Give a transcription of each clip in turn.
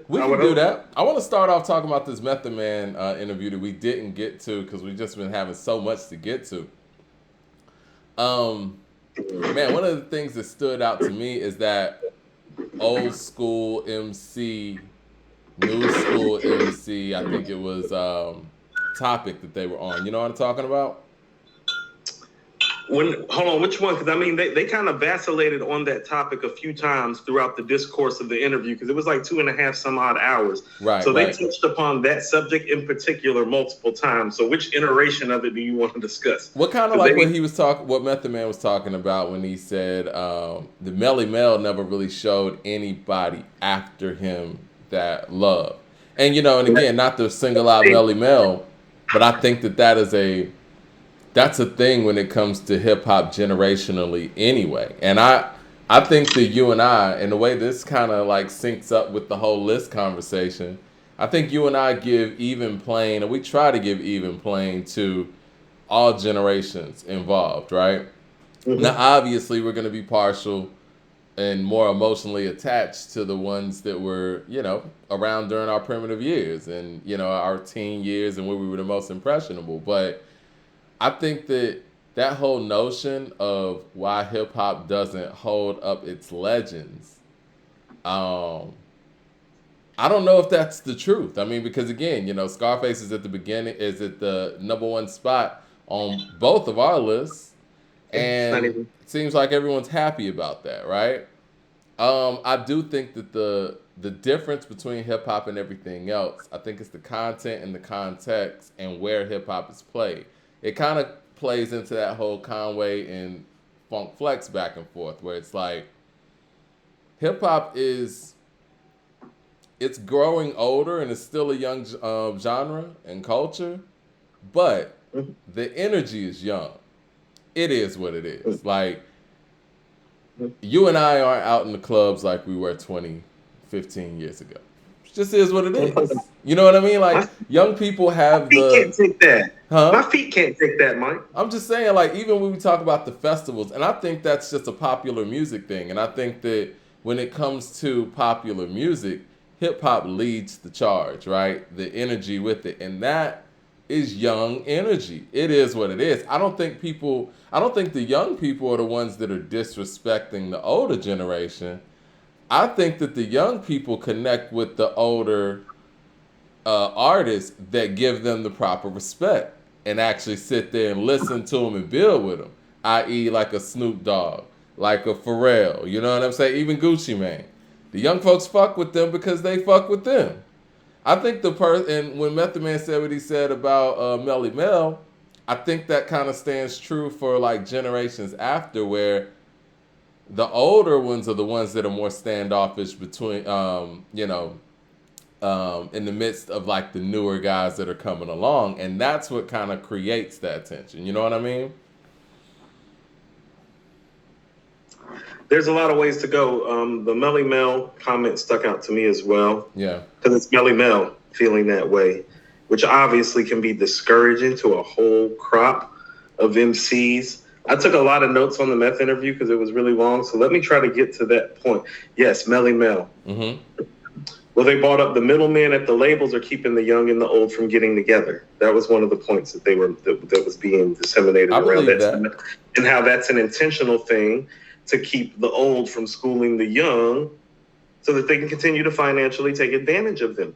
We I can would do hope. that. I want to start off talking about this Method Man interview that we didn't get to because we've just been having so much to get to. Um, Man, one of the things that stood out to me is that old school MC, new school MC. I think it was topic that they were on. You know what I'm talking about? When hold on, which one? Because I mean, they kind of vacillated on that topic a few times throughout the discourse of the interview because it was like 2.5 some odd hours. Right, So they right. touched upon that subject in particular multiple times. So which iteration of it do you want to discuss? What kind of Because like what they he was talking, what Method Man was talking about when he said the Melly Mel never really showed anybody after him that love, and and again, not to single out Melly Mel, but I think that that's a thing when it comes to hip hop generationally anyway, and I think that you and I, and the way this kind of like syncs up with the whole list conversation, I think you and I give even playing, and we try to give even playing to all generations involved, right? Now, Mhm. obviously, we're going to be partial and more emotionally attached to the ones that were, around during our primitive years and, our teen years and where we were the most impressionable. But I think that that whole notion of why hip hop doesn't hold up its legends, um, I don't know if that's the truth. I mean, because again, Scarface is at the beginning, is at the number one spot on both of our lists, It's not and even. it seems like everyone's happy about that, right? I do think that the difference between hip hop and everything else, I think it's the content and the context and where hip hop is played. It kind of plays into that whole Conway and Funk Flex back and forth, where it's like hip hop is it's growing older and it's still a young genre and culture, but Mhm. the energy is young. It is what it is. Mhm. Like you and I aren't out in the clubs like we were 20, 15 years ago. It just is what it is. You know what I mean? My, Like young people my have feet can't the take that. My huh? feet can't take that, Mike. I'm just saying, like, even when we talk about the festivals, and I think that's just a popular music thing. And I think that when it comes to popular music, hip hop leads the charge, right? The energy with it. And that is young energy. It is what it is. I don't think the young people are the ones that are disrespecting the older generation. I think that the young people connect with the older artists that give them the proper respect and actually sit there and listen to them and build with them, i.e., like a Snoop Dogg, like a Pharrell. You know what I'm saying? Even Gucci Mane. The young folks fuck with them because they fuck with them. I think and when Method Man said what he said about Melly Mel, I think that kind of stands true for like generations after, where the older ones are the ones that are more standoffish between, in the midst of like the newer guys that are coming along, and that's what kind of creates that tension. You know what I mean? There's a lot of ways to go. The Melly Mel comment stuck out to me as well Yeah. because it's Melly Mel feeling that way, which obviously can be discouraging to a whole crop of MCs. I took a lot of notes on the meth interview because it was really long, so let me try to get to that point. Yes, Melly Mel. Mm-hmm. Well, they brought up the middlemen at the labels are keeping the young and the old from getting together. That was one of the points that was being disseminated I around believe that, that. and how that's an intentional thing to keep the old from schooling the young, so that they can continue to financially take advantage of them.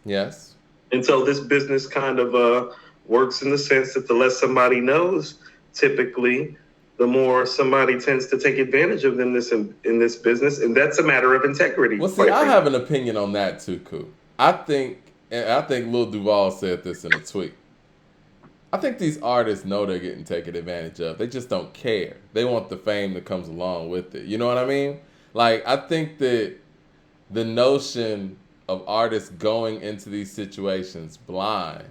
Yes. And so this business kind of works in the sense that the less somebody knows, typically, the more somebody tends to take advantage of them in this business, and that's a matter of integrity, Well, see, quite I frankly. have an opinion on that too, Coop. I think Lil Duval said this in a tweet. I think these artists know they're getting taken advantage of. They just don't care. They want the fame that comes along with it. You know what I mean? Like, I think that the notion of artists going into these situations blind,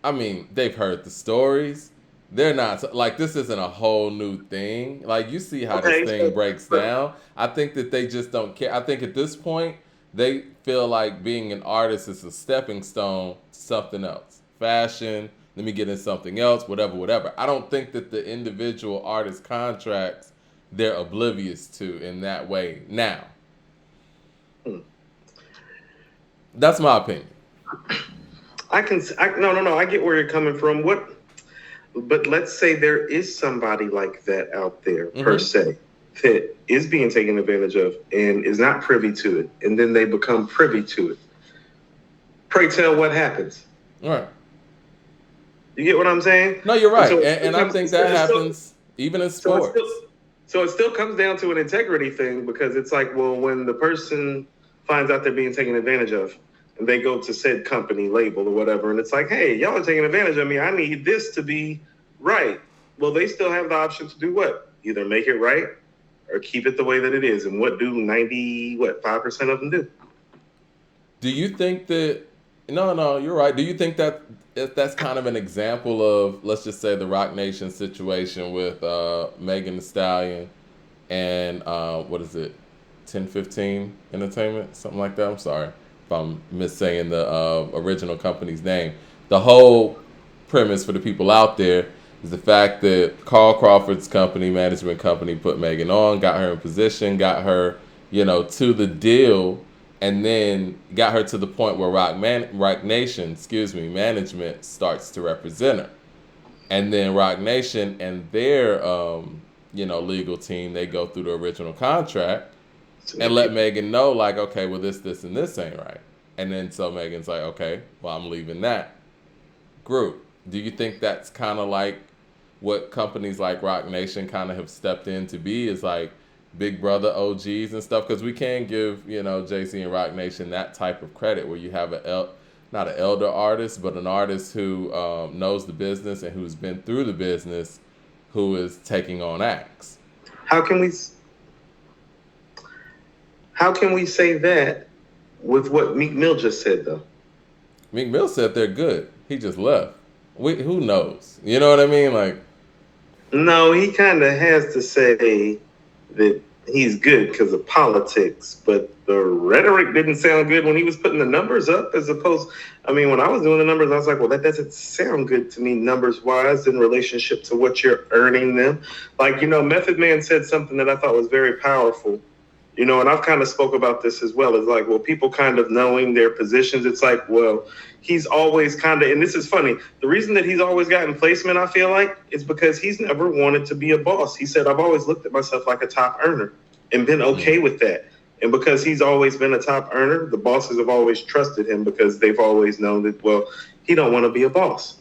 I mean, they've heard the stories. They're not like this isn't a whole new thing. Like you see how this Okay, thing so breaks down. I think that they just don't care. I think at this point they feel like being an artist is a stepping stone to something else. Fashion, let me get in something else, whatever, whatever. I don't think that the individual artist contracts they're oblivious to in that way now. That's my opinion. No. I get where you're coming from. But let's say there is somebody like that out there, per Mm-hmm. se, that is being taken advantage of and is not privy to it, and then they become privy to it. Pray tell what happens. All right. You get what I'm saying? No, you're And right, so and I think that it's still, happens even in so it's still, sports. so it still comes down to an integrity thing because it's like, well, when the person finds out they're being taken advantage of, and they go to said company label or whatever, and it's like, hey, y'all are taking advantage of me. I need this to be right. Well, they still have the option to do what? Either make it right or keep it the way that it is. And what do 5% of them do? Do you think that? No, no, you're right. Do you think that if that's kind of an example of, let's just say, the Rock Nation situation with Megan Thee Stallion and what is it, 1015 Entertainment, something like that? I'm sorry if I'm missaying the original company's name. The whole premise for the people out there is the fact that Carl Crawford's company, management company, put Megan on, got her in position, got her, to the deal, and then got her to the point where Rock Nation, management starts to represent her, and then Rock Nation and their legal team, they go through the original contract and let Megan know, like, okay, well, this and this ain't right, and then so Megan's like, okay, well, I'm leaving that group. Do you think that's kind of like what companies like Rock Nation kind of have stepped in to be, is like Big Brother OGs and stuff? Because we can give, JC and Rock Nation that type of credit where you have not an elder artist, but an artist who knows the business and who's been through the business, who is taking on acts. How can we say that with what Meek Mill just said though? Meek Mill said they're good. He just left. Who knows? You know what I mean? Like, no, he kind of has to say that he's good because of politics, but the rhetoric didn't sound good when he was putting the numbers up. As opposed, I mean, when I was doing the numbers, I was like, well, that doesn't sound good to me numbers wise in relationship to what you're earning them. Like, Method Man said something that I thought was very powerful. And I've kind of spoke about this as well. It's like, well, people kind of knowing their positions. It's like, well, he's always kind of, and this is funny. The reason that he's always gotten placement, I feel like, is because he's never wanted to be a boss. He said, I've always looked at myself like a top earner and been okay with that. And because he's always been a top earner, the bosses have always trusted him because they've always known that, well, he don't want to be a boss.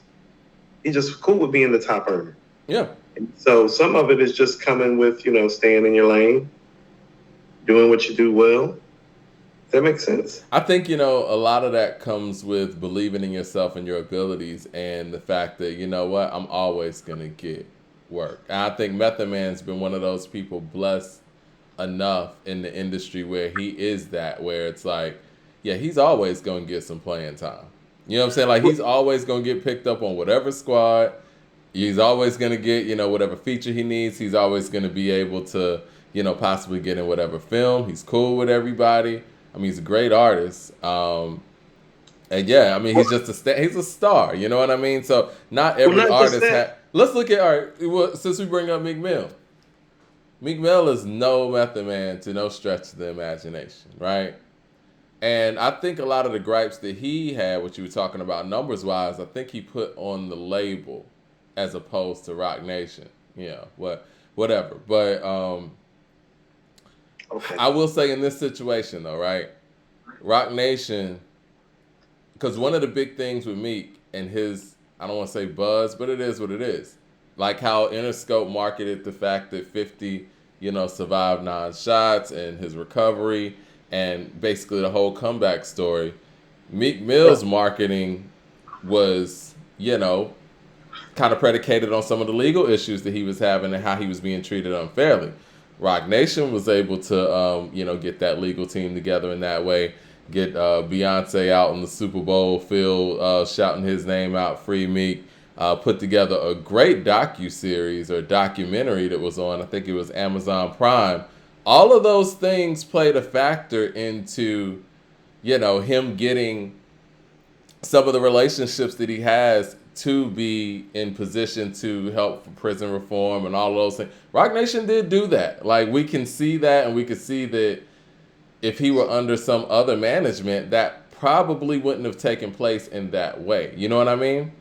He's just cool with being the top earner. Yeah. And so some of it is just coming with, staying in your lane, doing what you do well. Does that make sense? I think, a lot of that comes with believing in yourself and your abilities, and the fact that, what, I'm always going to get work. And I think Method Man's been one of those people blessed enough in the industry where he is that, where it's like, yeah, he's always going to get some playing time. You know what I'm saying? Like, he's always going to get picked up on whatever squad. He's always going to get, whatever feature he needs. He's always going to be able to, possibly get in whatever film. He's cool with everybody. I mean, he's a great artist. And yeah, I mean, he's just he's a star. You know what I mean? So not every artist let's look at, all right, well, since we bring up Meek Mill. Meek Mill is no Method Man to no stretch of the imagination, right? And I think a lot of the gripes that he had, what you were talking about numbers-wise, I think he put on the label as opposed to Rock Nation. Whatever. But okay. I will say in this situation, though, right? Rock Nation, because one of the big things with Meek and his, I don't want to say buzz, but it is what it is. Like how Interscope marketed the fact that 50, survived 9 shots and his recovery and basically the whole comeback story. Meek Mill's marketing was, kind of predicated on some of the legal issues that he was having and how he was being treated unfairly. Rock Nation was able to, get that legal team together in that way, get Beyonce out in the Super Bowl field shouting his name out, Free Meek, put together a great docuseries or documentary that was on, I think it was Amazon Prime. All of those things played a factor into, him getting some of the relationships that he has to be in position to help for prison reform and all of those things. Rock Nation did do that. Like, we can see that, and we can see that if he were under some other management, that probably wouldn't have taken place in that way. You know what I mean?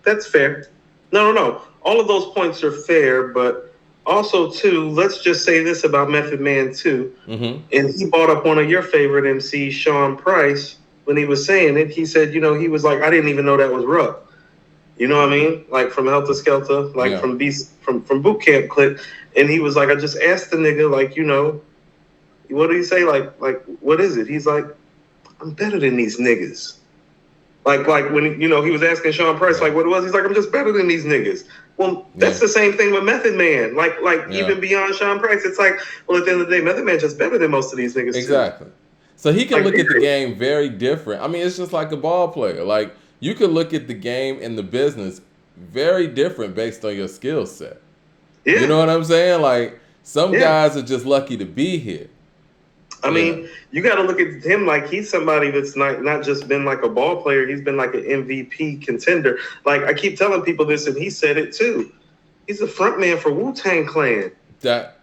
That's fair. No. All of those points are fair, but also too, let's just say this about Method Man too. Mm-hmm. And he brought up one of your favorite MCs, Sean Price, when he was saying it. He said, he was like, I didn't even know that was rough. You know what I mean? Like from Helter Skelter, like from Boot Camp Clip. And he was like, I just asked the nigga, like, what did he say? Like, what is it? He's like, I'm better than these niggas. Like when he was asking Sean Price like what it was, he's like, I'm just better than these niggas. Well, that's the same thing with Method Man. Like even beyond Sean Price, it's like, well, at the end of the day, Method Man's just better than most of these niggas. Exactly. Too. So he can look at the game very different. I mean, it's just like a ball player. Like you can look at the game and the business very different based on your skill set. Yeah. You know what I'm saying? Like some guys are just lucky to be here. I mean, you got to look at him like he's somebody that's not just been like a ball player. He's been like an MVP contender. Like I keep telling people this, and he said it too. He's the front man for Wu-Tang Clan. Damn.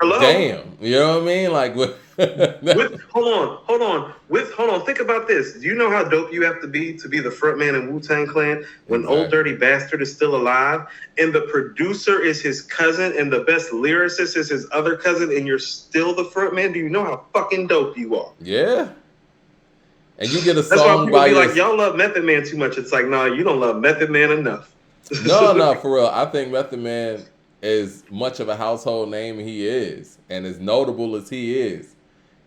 You know what I mean? Like hold on. Think about this. Do you know how dope you have to be the front man in Wu-Tang Clan when Old Dirty Bastard is still alive and the producer is his cousin and the best lyricist is his other cousin and you're still the front man? Do you know how fucking dope you are? Yeah. And you get a That's song why people be like, y'all love Method Man too much. It's like, no, you don't love Method Man enough. No, for real. I think Method Man, as much of a household name he is, and as notable as he is,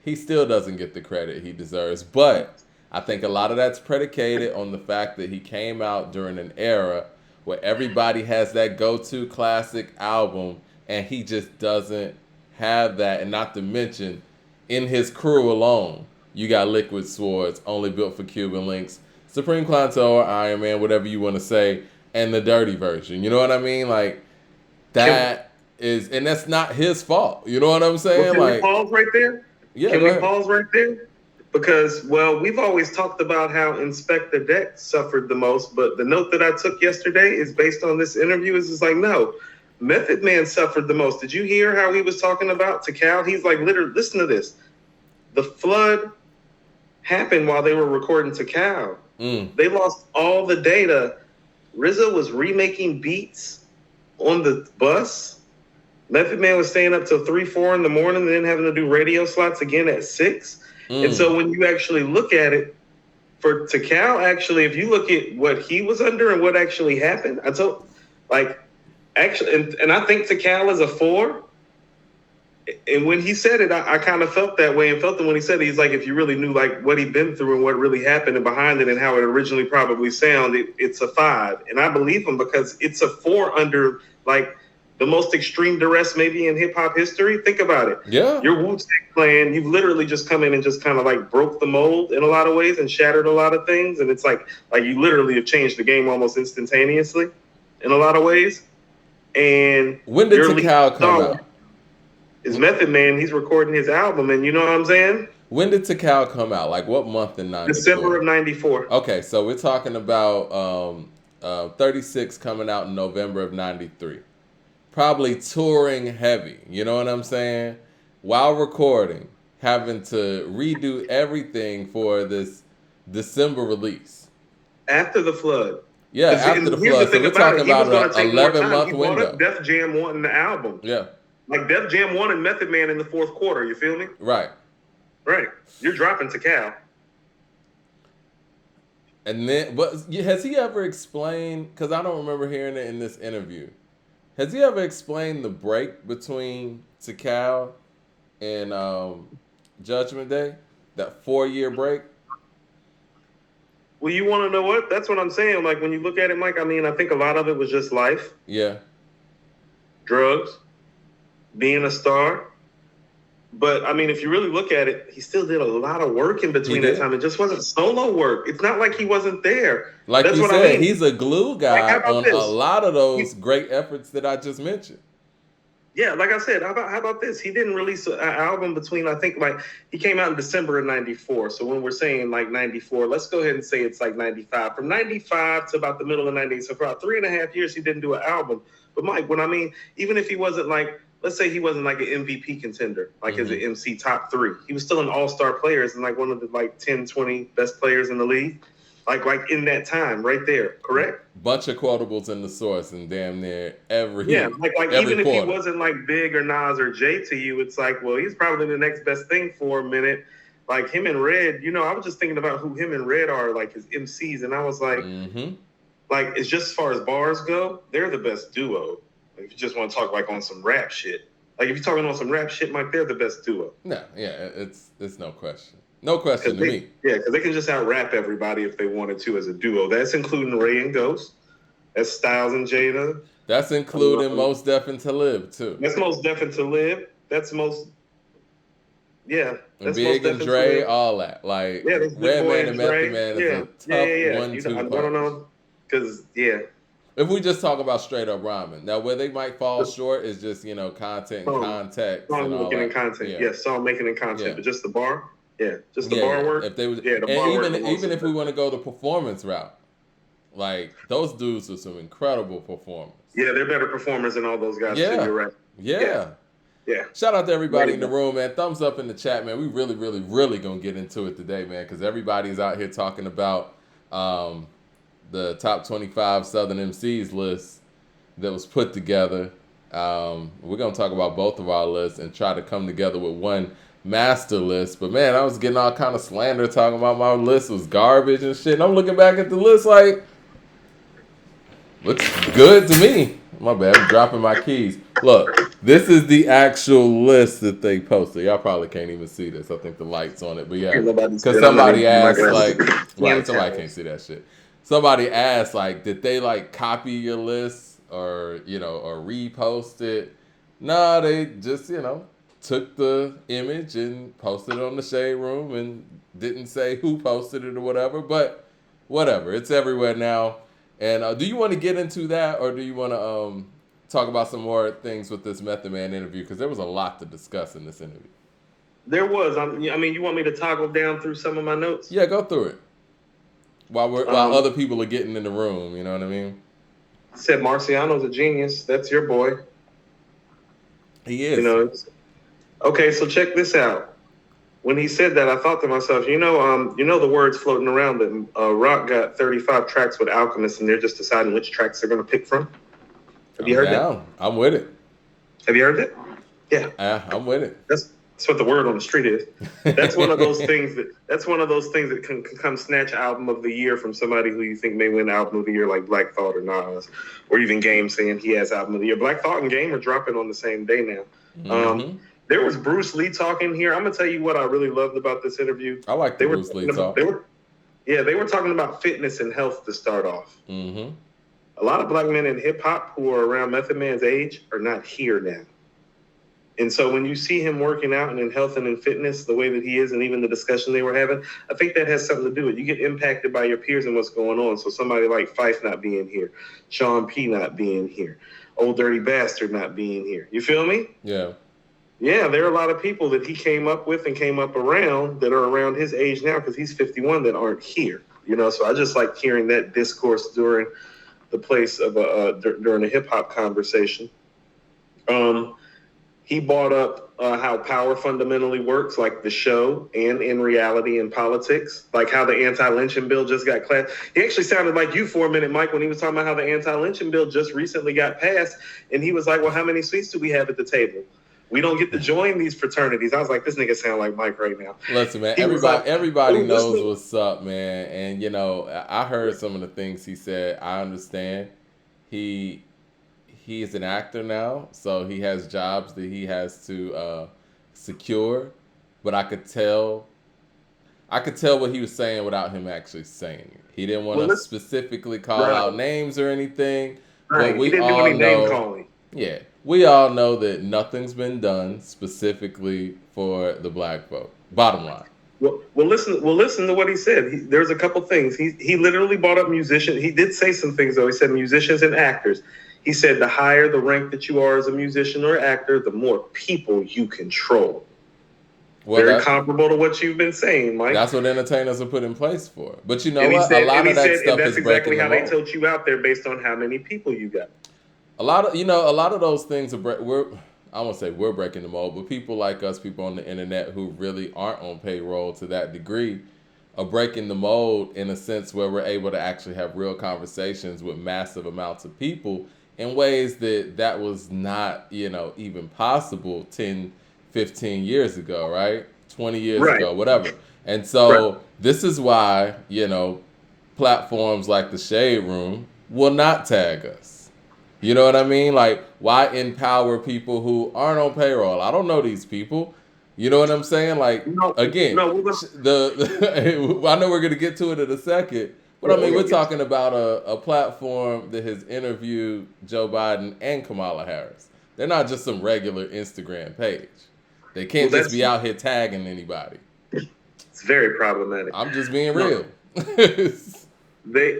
he still doesn't get the credit he deserves. But I think a lot of that's predicated on the fact that he came out during an era where everybody has that go-to classic album, and he just doesn't have that. And not to mention, in his crew alone, you got Liquid Swords, Only Built for Cuban Links, Supreme Clientele or Iron Man, whatever you want to say, and the dirty version. You know what I mean? Like, that is, and that's not his fault. You know what I'm saying? Well, can we pause right there? Yeah, can we pause right there? Because, we've always talked about how Inspector Deck suffered the most, but the note that I took yesterday is based on this interview. Is like, no, Method Man suffered the most. Did you hear how he was talking about Tikal? He's like, literally, listen to this. The flood happened while they were recording Tikal. They lost all the data. RZA was remaking beats on the bus. Method Man was staying up till 3, 4 in the morning and then having to do radio slots again at 6. And so when you actually look at it, for Tikal, actually, if you look at what he was under and what actually happened, and I think Tikal is a 4. And when he said it, I kind of felt that way and felt it when he said it. He's like, if you really knew like what he'd been through and what really happened and behind it and how it originally probably sounded, it's a 5. And I believe him because it's a 4 under like the most extreme duress maybe in hip hop history. Think about it. Yeah. Your Wu-Tang Clan, you've literally just come in and just kind of like broke the mold in a lot of ways and shattered a lot of things. And it's like you literally have changed the game almost instantaneously in a lot of ways. And when did Tikal come out? Is Method Man, he's recording his album, and you know what I'm saying? When did Tikal come out? Like what month in 94? December of 94. Okay, so we're talking about 36 coming out in November of 93. Probably touring heavy, you know what I'm saying? While recording, having to redo everything for this December release. After the flood. Yeah, after the flood. So we're talking about an 11-month window. Def Jam wanting the album. Yeah. Like Def Jam wanted Method Man in the 4th quarter, you feel me? Right. You're dropping Tikal. And then, but has he ever explained, because I don't remember hearing it in this interview, has he ever explained the break between Tikal and Judgment Day? That 4-year break? Well, you want to know what? That's what I'm saying. Like, when you look at it, Mike, I mean, I think a lot of it was just life. Yeah. Drugs. Being a star. But, I mean, if you really look at it, he still did a lot of work in between that time. It just wasn't solo work. It's not like he wasn't there. Like that's you said, I mean. He's a glue guy on a lot of those great efforts that I just mentioned. Yeah, like I said, how about this? He didn't release an album between, I think, like, he came out in December of 94. So when we're saying, like, 94, let's go ahead and say it's, like, 95. From 95 to about the middle of 90, so for about 3.5 years, he didn't do an album. But, Mike, when I mean, even if he wasn't, like, let's say he wasn't like an MVP contender, like as an Mm-hmm. MC top 3. He was still an all-star players and like one of the like 10, 20 best players in the league. Like in that time, right there, correct? Bunch of quotables in the source, and damn near Yeah, every like every even if he quarter. wasn't like Big or Nas or Jay to you, it's like, well, he's probably the next best thing for a minute. Like him and Red, I was just thinking about who him and Red are, like his MCs, and I was Mm-hmm. like it's just as far as bars go, they're the best duo. Like, if you just want to talk like on some rap shit, like if you're talking on some rap shit, Mike, they're the best duo. No, yeah, it's no question, no question to me. Yeah, because they can just out rap everybody if they wanted to as a duo. That's including Ray and Ghost. That's Styles and Jada. That's including Most Def and Talib too. That's Most Def and Talib. That's most. Yeah, And that's Most Big and Def Dre, all that. Like Yeah, that's Big Boy Redman and Method Dre. Man Yeah, is a tough yeah. 1-2 I punch. don't know, because If we just talk about straight up rhyming, now where they might fall short is just content and context song and all making that. and content. Yeah, song making and content, Yeah. but just the bar. Yeah, just the bar work. If they was, Yeah, the and bar work. even if we want to go the performance route, like those dudes are some incredible performers. Yeah, they're better performers than all those guys. Yeah. Too, you're right. Yeah. Shout out to everybody in the room, man. Thumbs up in the chat, man. We really, really, really gonna get into it today, man, because everybody's out here talking about the top 25 Southern MCs list that was put together. We're gonna talk about both of our lists and try to come together with one master list. But man, I was getting all kind of slander talking about my list was garbage and shit. And I'm looking back at the list like, looks good to me. My bad, I'm dropping my keys. Look, this is the actual list that they posted. Y'all probably can't even see this. I think the light's on it. But yeah, because somebody asked, like, right, somebody can't see that shit. Somebody asked, like, did they, like, copy your list or, or repost it? No, they just, took the image and posted it on the Shade Room and didn't say who posted it or whatever. But whatever, it's everywhere now. And do you want to get into that, or do you want to talk about some more things with this Method Man interview? Because there was a lot to discuss in this interview. There was. I mean, you want me to toggle down through some of my notes? Yeah, go through it. While other people are getting in the room, you know what I mean? Said Marciano's a genius. That's your boy. He is. Okay, so check this out. When he said that, I thought to myself, the words floating around that Rock got 35 tracks with Alchemist, and they're just deciding which tracks they're going to pick from. Have you heard that? I'm with it. Have you heard it? Yeah. I'm with it. That's what the word on the street is. That's one of those things that can come snatch album of the year from somebody who you think may win album of the year, like Black Thought or Nas, or even Game saying he has album of the year. Black Thought and Game are dropping on the same day now. Mm-hmm. There was Bruce Lee talking here. I'm gonna tell you what I really loved about this interview. I like the Bruce Lee talk. They were talking about fitness and health to start off. Mm-hmm. A lot of black men in hip hop who are around Method Man's age are not here now. And so when you see him working out and in health and in fitness the way that he is, and even the discussion they were having, I think that has something to do with it. You get impacted by your peers and what's going on. So somebody like Fife not being here, Sean P not being here, Old Dirty Bastard not being here. You feel me? Yeah. Yeah, there are a lot of people that he came up with and came up around that are around his age now because he's 51 that aren't here. So I just like hearing that discourse during the place of during a hip hop conversation. He brought up how power fundamentally works, like the show and in reality in politics, like how the anti-lynching bill just got passed. He actually sounded like you for a minute, Mike, when he was talking about how the anti-lynching bill just recently got passed. And he was like, well, how many seats do we have at the table? We don't get to join these fraternities. I was like, this nigga sound like Mike right now. Listen, man, everybody knows what's up, man. And, I heard some of the things he said. I understand. He is an actor now, so he has jobs that he has to secure. But I could tell what he was saying without him actually saying it. He didn't want to specifically call out names or anything. Right. But we he didn't all do any know, name calling. Yeah. We all know that nothing's been done specifically for the black vote. Bottom line. Well, listen to what he said. There's a couple things. He literally brought up musicians. He did say some things, though. He said musicians and actors. He said the higher the rank that you are as a musician or actor, the more people you control. Well, very comparable to what you've been saying, Mike. That's what entertainers are put in place for. But you know what? A lot of that stuff is breaking the mold. That's exactly how they tilt you out there based on how many people you got. A lot of those things are I won't say we're breaking the mold, but people like us, people on the internet who really aren't on payroll to that degree, are breaking the mold in a sense where we're able to actually have real conversations with massive amounts of people in ways that was not, even possible 10, 15 years ago, right? 20 years Right. ago, whatever. And Right. so this is why, platforms like the Shade Room will not tag us. You know what I mean? Like, why empower people who aren't on payroll? I don't know these people. You know what I'm saying? Like, No, again, no, I know we're gonna get to it in a second, but I we're mean, we're gonna get to talking about a platform that has interviewed Joe Biden and Kamala Harris. They're not just some regular Instagram page. They well, can't just be out here tagging anybody. it's very problematic. I'm just being No, real. they,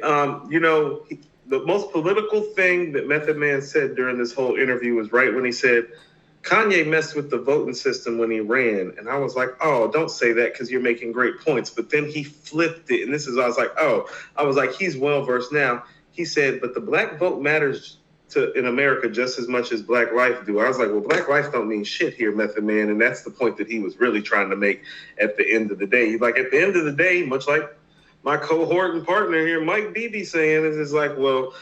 the most political thing that Method Man said during this whole interview was right when he said Kanye messed with the voting system when he ran, and I was like, oh, don't say that because you're making great points. But then he flipped it, and I was like, he's well versed now. He said, but the black vote matters in America just as much as black life do. I was like, well, black life don't mean shit here, Method Man, and that's the point that he was really trying to make at the end of the day. Like at the end of the day, much like my cohort and partner here, Mike Beebe, saying is like, well,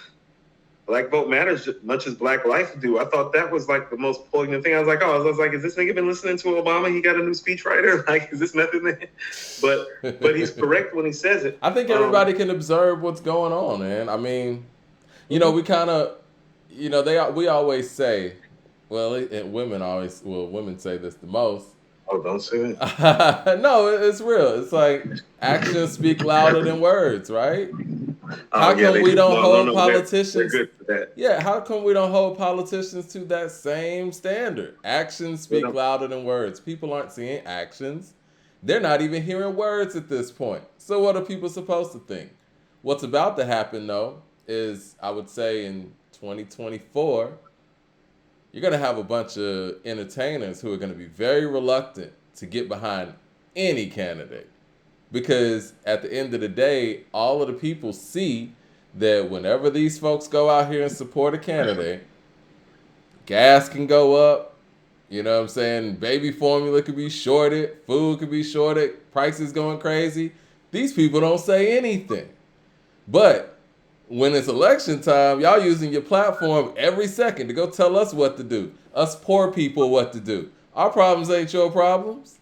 black vote matters as much as black life do. I thought that was like the most poignant thing. I was like, is this nigga been listening to Obama? He got a new speechwriter? Like, is this Method Man? But he's correct when he says it. I think everybody can observe what's going on, man. I mean, we kind of, we always say, women say this the most. Oh, don't say that. No, it's real. It's like actions speak louder than words, right? How come we don't hold politicians? They're good for that. Yeah, how come we don't hold politicians to that same standard? Actions speak louder than words. People aren't seeing actions. They're not even hearing words at this point. So what are people supposed to think? What's about to happen, though, is I would say in 2024, you're going to have a bunch of entertainers who are going to be very reluctant to get behind any candidate. Because at the end of the day, all of the people see that whenever these folks go out here and support a candidate, gas can go up. You know what I'm saying? Baby formula could be shorted. Food could be shorted. Prices going crazy. These people don't say anything. But when it's election time, y'all using your platform every second to go tell us what to do. Us poor people what to do. Our problems ain't your problems.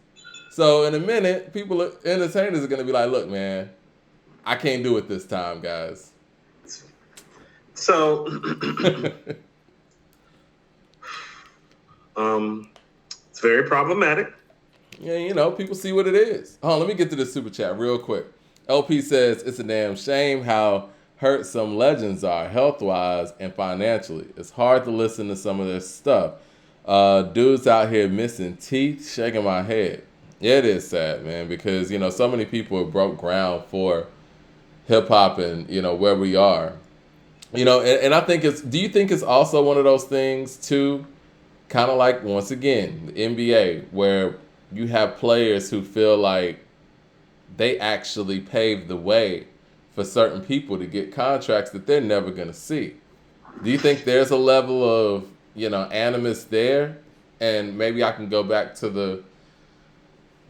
So in a minute, entertainers are going to be like, look, man, I can't do it this time, guys. So, it's very problematic. Yeah, people see what it is. Oh, let me get to the super chat real quick. LP says, it's a damn shame how hurt some legends are health-wise and financially. It's hard to listen to some of this stuff. Dudes out here missing teeth, shaking my head. Yeah, it is sad, man, because, so many people have broke ground for hip-hop and, where we are. And I think do you think it's also one of those things, too, kind of like, once again, the NBA, where you have players who feel like they actually paved the way for certain people to get contracts that they're never going to see. Do you think there's a level of, animus there? And maybe I can go back to the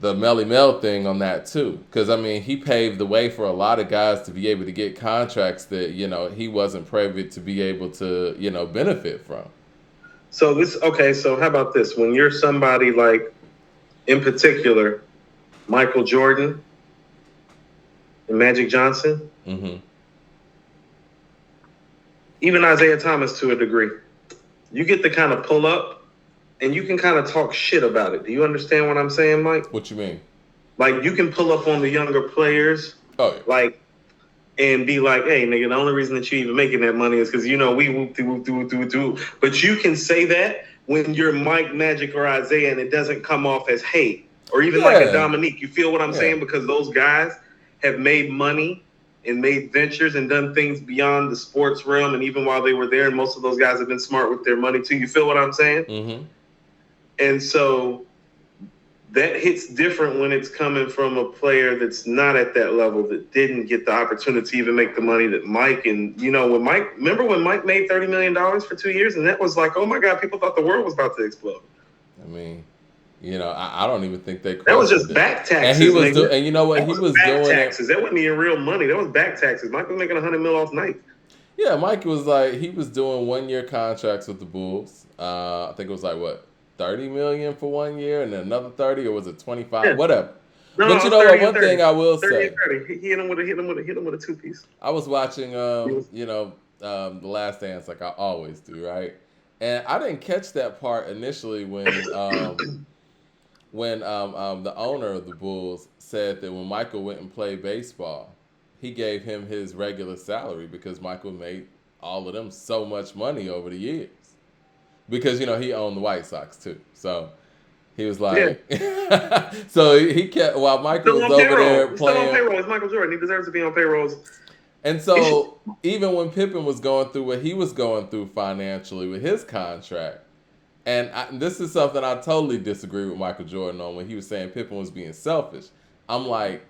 Melly Mel thing on that too. Because, he paved the way for a lot of guys to be able to get contracts that, he wasn't privy to be able to, benefit from. So how about this? When you're somebody like, in particular, Michael Jordan and Magic Johnson, even Isaiah Thomas to a degree, you get to kind of pull up and you can kind of talk shit about it. Do you understand what I'm saying, Mike? What you mean? Like, you can pull up on the younger players, and be like, hey, nigga, the only reason that you even making that money is because, we whoop-de-whoop-de-whoop-de-whoop-de-whoop. But you can say that when you're Mike, Magic, or Isaiah, and it doesn't come off as hate. Or even like a Dominique. You feel what I'm saying? Because those guys have made money and made ventures and done things beyond the sports realm. And even while they were there, and most of those guys have been smart with their money too. You feel what I'm saying? Mm-hmm. And so that hits different when it's coming from a player that's not at that level, that didn't get the opportunity to even make the money that Mike and, remember when Mike made $30 million for 2 years, and that was like, oh my God, people thought the world was about to explode. I mean, I don't even think they. That was just back taxes. And he was and you know what, he was back doing taxes. That wasn't even real money. That was back taxes. Mike was making $100 million off night. Yeah, Mike was like, he was doing 1 year contracts with the Bulls. I think it was like what, 30 million for 1 year, and then another 30, or was it 25? Yeah. Whatever. No, but you know what? One thing I will say, 30. He hit him with a 2-piece. I was watching, The Last Dance, like I always do, right? And I didn't catch that part initially when the owner of the Bulls said that when Michael went and played baseball, he gave him his regular salary because Michael made all of them so much money over the years. Because, he owned the White Sox too. So he was like, so he kept, while Michael was over there playing. Still on payroll. It's Michael Jordan. He deserves to be on payrolls. And so even when Pippen was going through what he was going through financially with his contract, and this is something I totally disagree with Michael Jordan on when he was saying Pippen was being selfish. I'm like,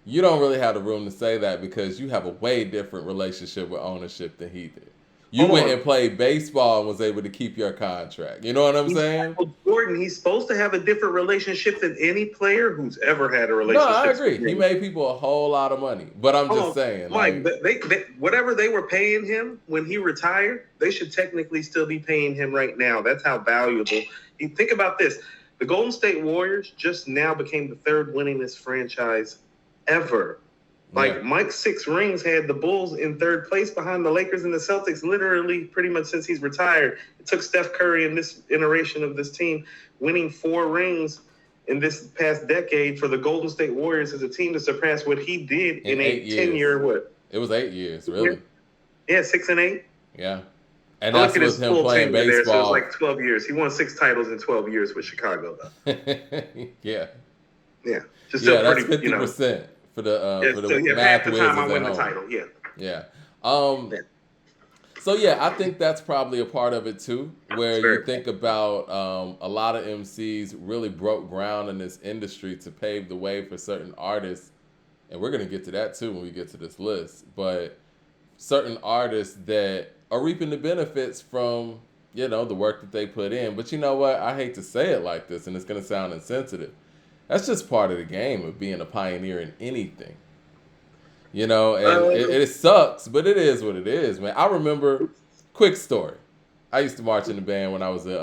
you don't really have the room to say that because you have a way different relationship with ownership than he did. You went and played baseball and was able to keep your contract. You know what I'm saying? Michael Jordan, he's supposed to have a different relationship than any player who's ever had a relationship. No, I agree. He made people a whole lot of money. But I'm just saying. Mike, they, whatever they were paying him when he retired, they should technically still be paying him right now. That's how valuable. You think about this. The Golden State Warriors just now became the third winningest franchise ever. Like, Mike's 6 rings had the Bulls in third place behind the Lakers and the Celtics literally pretty much since he's retired. It took Steph Curry in this iteration of this team winning 4 rings in this past decade for the Golden State Warriors as a team to surpass what he did in a 10-year what? It was 8 years, really. Yeah, 6 and 8. Yeah. And that's with him playing baseball. There, so it was like 12 years. He won 6 titles in 12 years with Chicago, though. Yeah. Yeah. Just that's 50%. For the math half the time I win the title, yeah. So I think that's probably a part of it too, where you think about a lot of MCs really broke ground in this industry to pave the way for certain artists, and we're gonna get to that too when we get to this list. But certain artists that are reaping the benefits from the work that they put in. But you know what? I hate to say it like this, and it's gonna sound insensitive. That's just part of the game of being a pioneer in anything. And it sucks, but it is what it is, man. I remember, quick story. I used to march in the band when I was at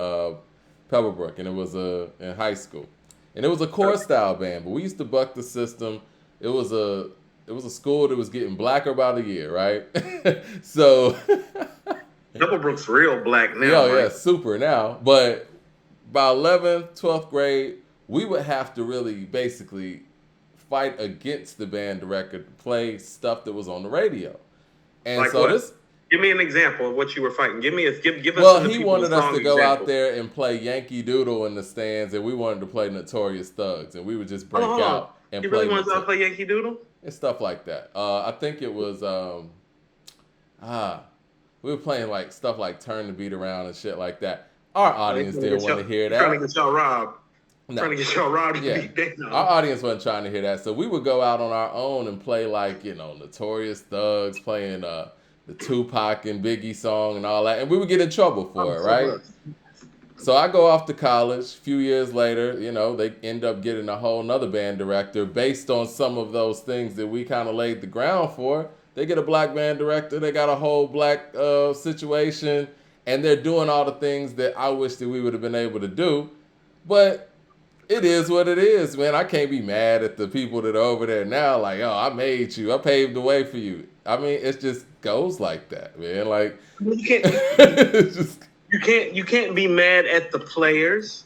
Pebblebrook, and it was in high school. And it was a core style band, but we used to buck the system. It was a school that was getting blacker by the year, right? So Pebblebrook's real black now. Yeah, super now. But by 11th, 12th grade, we would have to really basically fight against the band director to play stuff that was on the radio. And like so what? Give me an example of what you were fighting. Give us. Well, he wanted us to go out there and play Yankee Doodle in the stands, and we wanted to play Notorious Thugs, and we would just break out and play. You really wanted to play Yankee Doodle? And stuff like that. I think it was we were playing like stuff like Turn the Beat Around and shit like that. Our audience didn't want to hear that. Trying to get y'all robbed. No. Trying to get y'all robbed. Our audience wasn't trying to hear that, so we would go out on our own and play like Notorious Thugs, playing the Tupac and Biggie song and all that, and we would get in trouble for it, right? So I go off to college. A few years later, they end up getting a whole nother band director based on some of those things that we kind of laid the ground for. They get a black band director. They got a whole black situation, and they're doing all the things that I wish that we would have been able to do, but it is what it is, man. I can't be mad at the people that are over there now. Like, I made you. I paved the way for you. I mean, it just goes like that, man. Like, you can't be mad at the players,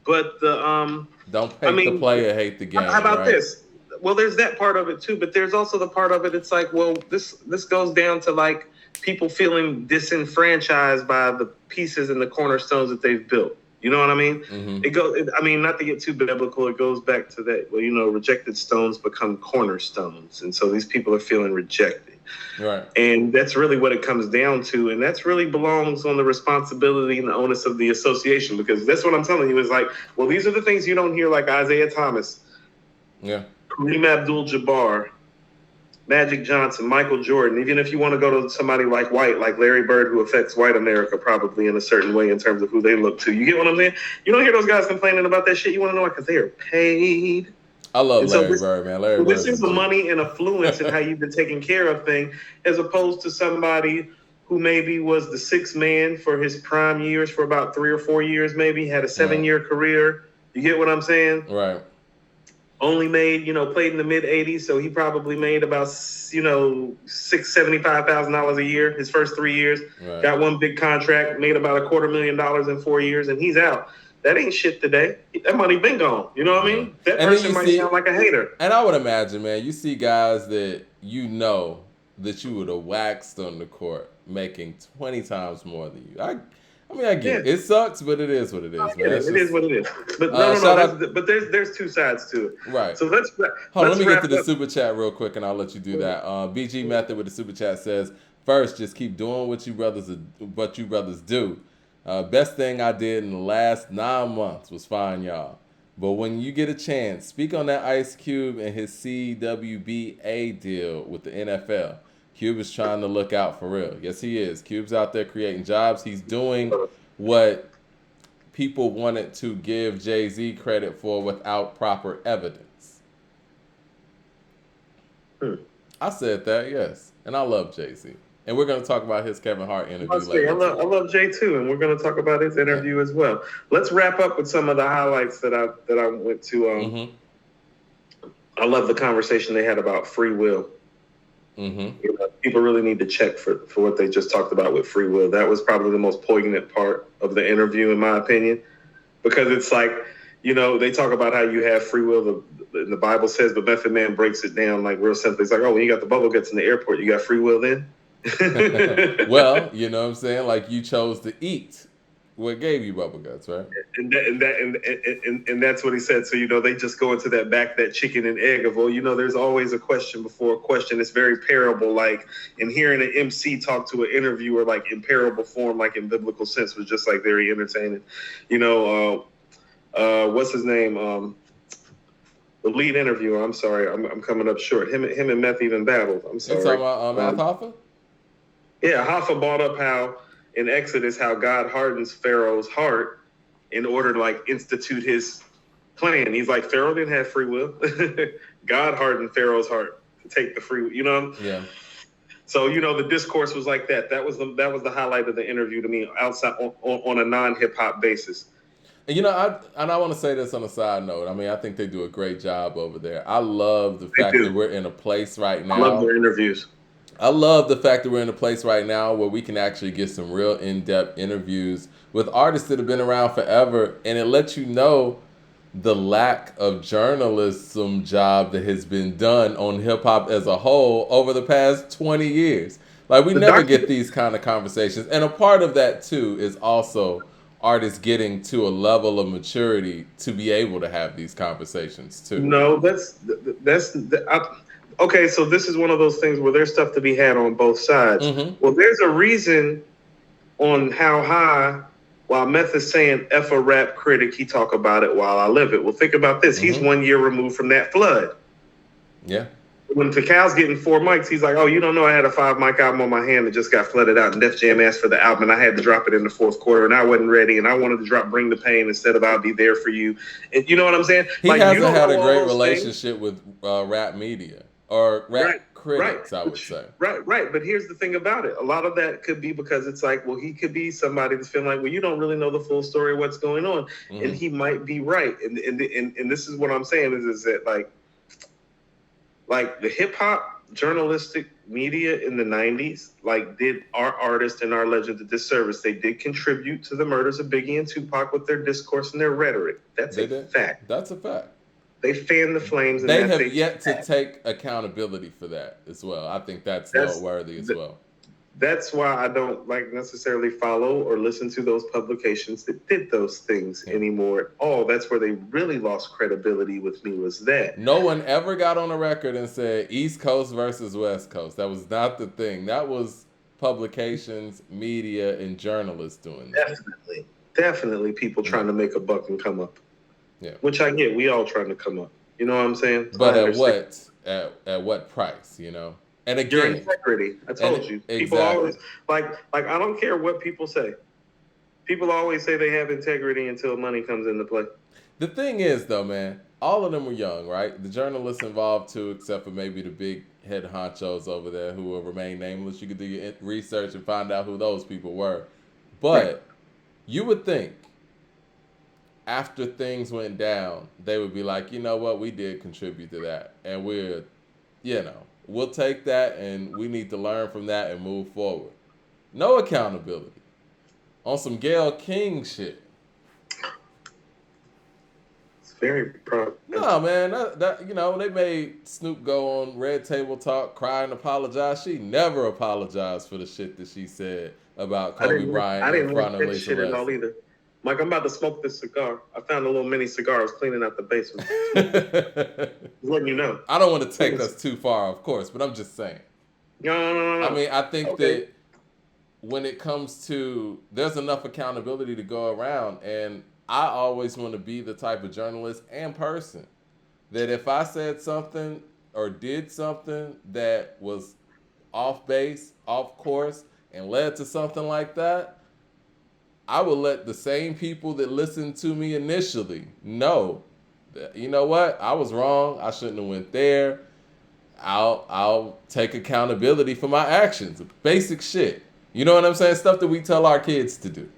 but the don't hate the player, hate the game. How about right? this? Well, there's that part of it too, but there's also the part of it. It's like, well, this goes down to like people feeling disenfranchised by the pieces and the cornerstones that they've built. You know what I mean? Mm-hmm. Not to get too biblical, it goes back to that. Well, rejected stones become cornerstones. And so these people are feeling rejected. Right. And that's really what it comes down to. And that's really belongs on the responsibility and the onus of the association, because that's what I'm telling you is like, well, these are the things you don't hear, like Isaiah Thomas, Yeah. Kareem Abdul-Jabbar, Magic Johnson, Michael Jordan. Even if you want to go to somebody like White, like Larry Bird, who affects white America probably in a certain way in terms of who they look to. You get what I'm saying? You don't hear those guys complaining about that shit. You want to know why? Because they are paid. I love And so Larry Bird, man. Larry Bird this is the money and affluence and how you've been taking care of things, as opposed to somebody who maybe was the sixth man for his prime years for about 3 or 4 years, maybe had a 7-year career. You get what I'm saying? Right. Only made, played in the mid 80s, so he probably made about, $75,000 a year his first 3 years. Right. Got one big contract, made about $250,000 in 4 years, and he's out. That ain't shit today. That money been gone. You know what I mean? That person might sound like a hater. And I would imagine, man, you see guys that that you would have waxed on the court making 20 times more than you. I get it. It sucks, but it is what it is, man. It is what it is. But but there's two sides to it. Right. So let me get to the super chat real quick, and I'll let you do that. BG Method with the super chat says, first, just keep doing what you brothers do. Best thing I did in the last 9 months was find y'all. But when you get a chance, speak on that Ice Cube and his CWBA deal with the NFL. Cube is trying to look out for real. Yes, he is. Cube's out there creating jobs. He's doing what people wanted to give Jay-Z credit for without proper evidence. I said that, yes. And I love Jay-Z. And we're going to talk about his Kevin Hart interview later. I love Jay too, and we're going to talk about his interview as well. Let's wrap up with some of the highlights that I went to. I love the conversation they had about free will. People really need to check for what they just talked about with free will. That was probably the most poignant part of the interview, in my opinion, because it's like, they talk about how you have free will. The Bible says, but Method Man breaks it down like real simply. It's like, oh, when you got the bubble guts in the airport, you got free will then? Well, you know what I'm saying? Like, you chose to eat what gave you bubble guts, right? And that's what he said. So, they just go into that chicken and egg of, well, there's always a question before a question. It's very parable, like, and hearing an MC talk to an interviewer, like, in parable form, like in biblical sense, was just, like, very entertaining. What's his name? The lead interviewer, I'm sorry, I'm coming up short. Him and Meth even battled. I'm sorry. You talking about Math Hoffa? Yeah, Hoffa brought up how in Exodus, how God hardens Pharaoh's heart in order to like institute his plan. He's like, Pharaoh didn't have free will. God hardened Pharaoh's heart to take the free, Yeah. So, the discourse was like that. That was the highlight of the interview to me, outside on a non-hip hop basis. And I want to say this on a side note. I mean, I think they do a great job over there. I love the fact that we're in a place right now. I love their interviews. I love the fact that we're in a place right now where we can actually get some real in-depth interviews with artists that have been around forever, and it lets you know the lack of journalism job that has been done on hip-hop as a whole over the past 20 years. Like, we never get these kind of conversations. And a part of that, too, is also artists getting to a level of maturity to be able to have these conversations, too. No, okay, so this is one of those things where there's stuff to be had on both sides. Well, there's a reason on How High, while Meth is saying F a rap critic, he talk about it while I live it. Well, think about this. He's 1 year removed from that flood. Yeah. When Takau's getting 4 mics, he's like, oh, you don't know I had a 5-mic album on my hand that just got flooded out, and Def Jam asked for the album, and I had to drop it in the fourth quarter, and I wasn't ready, and I wanted to drop Bring the Pain instead of I'll Be There For You. And you know what I'm saying? He hasn't had a great relationship with rap media. Or rap critics, I would say. Right. But here's the thing about it. A lot of that could be because it's like, well, he could be somebody that's feeling like, well, you don't really know the full story of what's going on. And he might be right. And this is what I'm saying is that like the hip hop journalistic media in the 90s, like, did our artists and our legends a disservice. They did contribute to the murders of Biggie and Tupac with their discourse and their rhetoric. That's a fact. That's a fact. They fan the flames. And they have yet to take accountability for that as well. I think that's noteworthy as well. That's why I don't like necessarily follow or listen to those publications that did those things anymore at all. That's where they really lost credibility with me, was that. No one ever got on a record and said East Coast versus West Coast. That was not the thing. That was publications, media, and journalists doing that. Definitely people trying to make a buck and come up. Yeah. Which I get. We all trying to come up. You know what I'm saying? So but at what price, you know? And again, your integrity. I told you. People always like I don't care what people say. People always say they have integrity until money comes into play. The thing is, though, man, all of them were young, right? The journalists involved too, except for maybe the big head honchos over there who will remain nameless. You could do your research and find out who those people were. But you would think after things went down, they would be like, you know what, we did contribute to that. And we'll take that and we need to learn from that and move forward. No accountability. On some Gayle King shit. It's very proud. No, man, that they made Snoop go on Red Table Talk, cry and apologize. She never apologized for the shit that she said about Kobe Bryant in front of Lisa shit at all either. Mike, I'm about to smoke this cigar. I found a little mini cigar. I was cleaning out the basement. Letting you know. I don't want to take us too far, of course, but I'm just saying. No. I mean, I think that when it comes to, there's enough accountability to go around, and I always want to be the type of journalist and person that if I said something or did something that was off base, off course, and led to something like that, I will let the same people that listened to me initially know that, you know what, I was wrong. I shouldn't have went there. I'll take accountability for my actions. Basic shit. You know what I'm saying? Stuff that we tell our kids to do.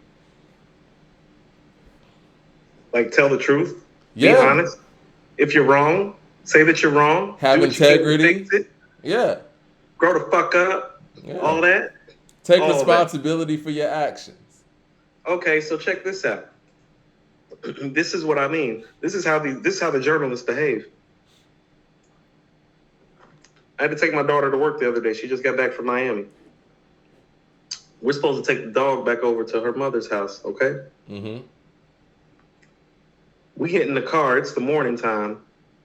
Like tell the truth. Yeah. Be honest. If you're wrong, say that you're wrong. Have integrity. Yeah. Grow the fuck up. Yeah. All that. Take responsibility for your actions. Okay, so check this out. This is what I mean. This is how the journalists behave. I had to take my daughter to work the other day. She just got back from Miami. We're supposed to take the dog back over to her mother's house, okay? Mm-hmm. We get in the car. It's the morning time.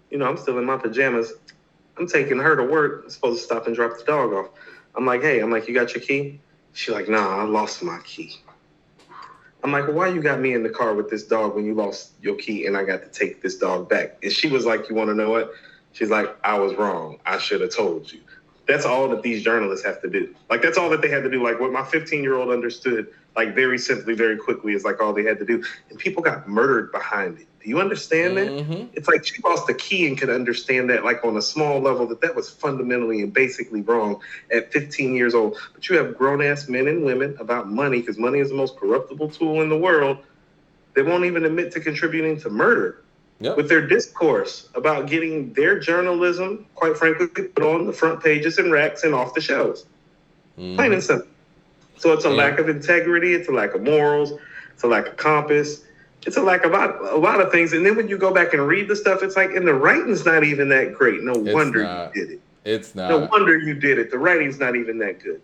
You know, I'm still in my pajamas. I'm taking her to work. I'm supposed to stop and drop the dog off. I'm like, hey, you got your key? She's like, nah, I lost my key. I'm like, well, why you got me in the car with this dog when you lost your key and I got to take this dog back? And she was like, you want to know what? She's like, I was wrong. I should have told you. That's all that these journalists have to do. Like, that's all that they had to do. Like, what my 15-year-old understood, like, very simply, very quickly, is, like, all they had to do. And people got murdered behind it. Do you understand that? Mm-hmm. It's like she lost the key and could understand that, like, on a small level, that was fundamentally and basically wrong at 15 years old. But you have grown-ass men and women about money, because money is the most corruptible tool in the world. They won't even admit to contributing to murder. Yep. With their discourse about getting their journalism, quite frankly, put on the front pages and racks and off the shelves. Mm-hmm. Plain and simple. So it's a lack of integrity. It's a lack of morals. It's a lack of compass. It's a lack of a lot of things. And then when you go back and read the stuff, it's like, and the writing's not even that great. No wonder you did it. It's not. No wonder you did it. The writing's not even that good.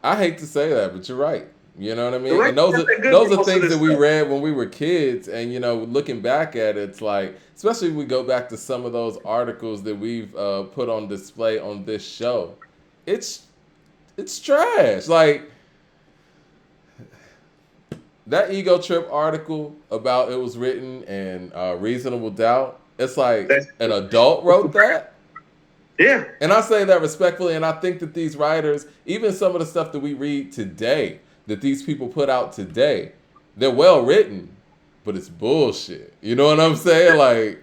I hate to say that, but you're right. You know what I mean? And those are things that we read when we were kids. And, you know, looking back at it, it's like, especially if we go back to some of those articles that we've put on display on this show, it's trash. Like, that Ego Trip article about it was written in Reasonable Doubt, it's like an adult wrote that. Yeah. And I say that respectfully, and I think that these writers, even some of the stuff that we read today, that these people put out today, they're well written, but it's bullshit. You know what I'm saying? Like,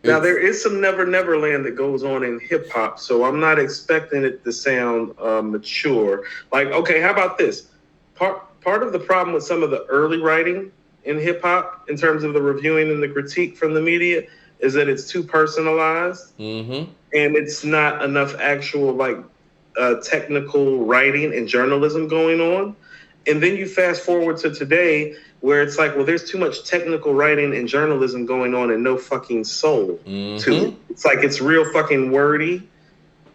now there is some Never Never Land that goes on in hip hop, so I'm not expecting it to sound mature. Like, okay, how about this? Part of the problem with some of the early writing in hip hop, in terms of the reviewing and the critique from the media, is that it's too personalized, and it's not enough actual technical writing and journalism going on. And then you fast forward to today, where it's like, well, there's too much technical writing and journalism going on and no fucking soul to it. It's like, it's real fucking wordy,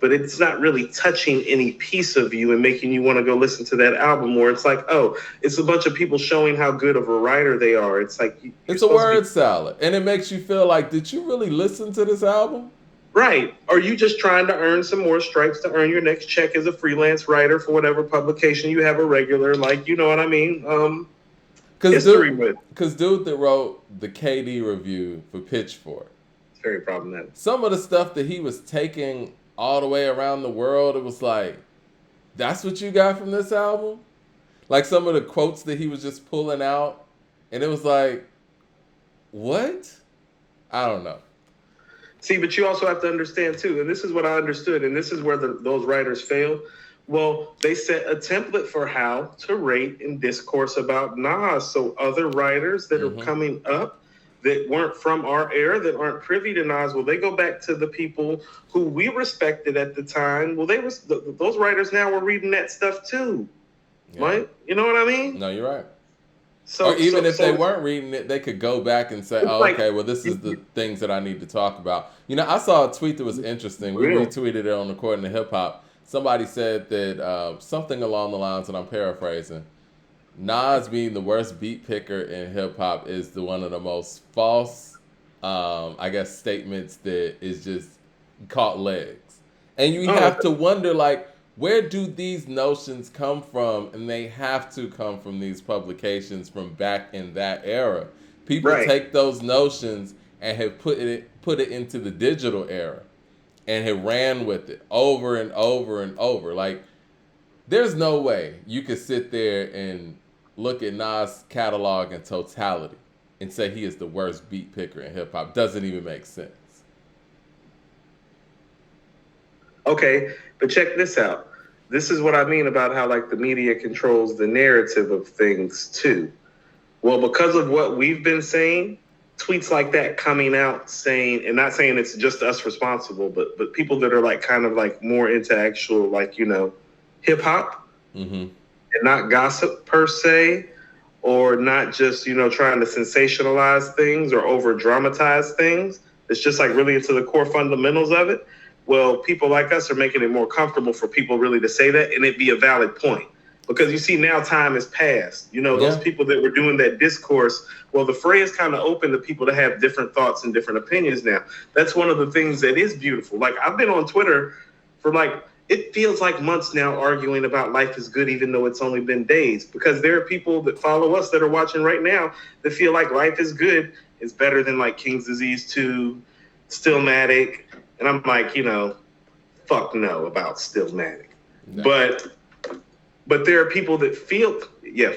but it's not really touching any piece of you and making you want to go listen to that album. Or it's like, oh, it's a bunch of people showing how good of a writer they are. It's like it's a word salad, and it makes you feel like, did you really listen to this album? Right. Are you just trying to earn some more stripes to earn your next check as a freelance writer for whatever publication you have a regular, like, you know what I mean? Because dude that wrote the KD review for Pitchfork, it's very problematic. Some of the stuff that he was taking all the way around the world, it was like, that's what you got from this album? Like some of the quotes that he was just pulling out, and it was like, what? I don't know. See, but you also have to understand, too, and this is what I understood, and this is where those writers fail. Well, they set a template for how to rate and discourse about Nas. So other writers that are coming up that weren't from our era, that aren't privy to Nas, well, they go back to the people who we respected at the time. Well, those writers now were reading that stuff, too. Yeah. Right? You know what I mean? No, you're right. Or even if they weren't reading it, they could go back and say, oh, okay, well, this is the things that I need to talk about. You know, I saw a tweet that was interesting. We retweeted it on According to Hip Hop. Somebody said that something along the lines, and I'm paraphrasing, Nas being the worst beat picker in hip hop is one of the most false, I guess, statements that is just caught legs. And you have to wonder, like, where do these notions come from? And they have to come from these publications from back in that era. People take those notions and have put it into the digital era and have ran with it over and over and over. Like, there's no way you could sit there and look at Nas' catalog in totality and say he is the worst beat picker in hip hop. Doesn't even make sense. Okay, but check this out. This is what I mean about how, like, the media controls the narrative of things, too. Well, because of what we've been saying, tweets like that coming out saying, and not saying it's just us responsible, but people that are, like, kind of, like, more into actual, like, you know, hip-hop and not gossip, per se, or not just, you know, trying to sensationalize things or over-dramatize things. It's just, like, really into the core fundamentals of it. Well, people like us are making it more comfortable for people really to say that, and it be a valid point. Because you see, now time has passed. You know, those people that were doing that discourse, well, the fray is kind of open to people to have different thoughts and different opinions now. That's one of the things that is beautiful. Like, I've been on Twitter for, like, it feels like months now arguing about life is good, even though it's only been days. Because there are people that follow us that are watching right now that feel like life is good is better than, like, King's Disease 2, Stillmatic. And I'm like, you know, fuck no about Stillmatic. No. But there are people that feel,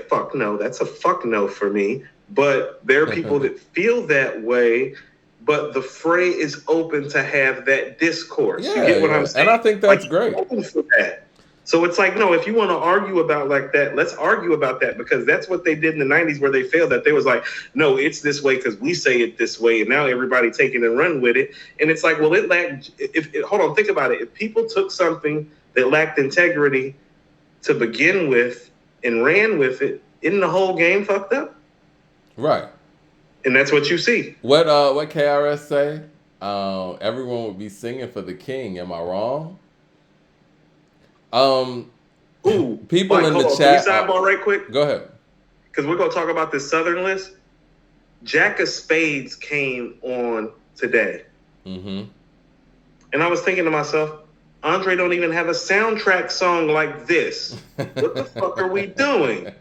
fuck no. That's a fuck no for me. But there are people that feel that way, but the fray is open to have that discourse. Yeah, you get what I'm saying? And I think that's like, great. Open for that. So it's like, no, if you want to argue about like that, let's argue about that, because that's what they did in the 90s where they failed. That they was like, no, it's this way because we say it this way, and now everybody take it and run with it. And it's like, well, it lacked. Hold on, think about it. If people took something that lacked integrity to begin with and ran with it, isn't the whole game fucked up? Right. And that's what you see. What KRS say? Everyone would be singing for the king. Am I wrong? People in the chat. Can we sidebar right quick? Go ahead. Because we're gonna talk about this Southern list. Jack of Spades came on today, and I was thinking to myself, Andre don't even have a soundtrack song like this. What the fuck are we doing?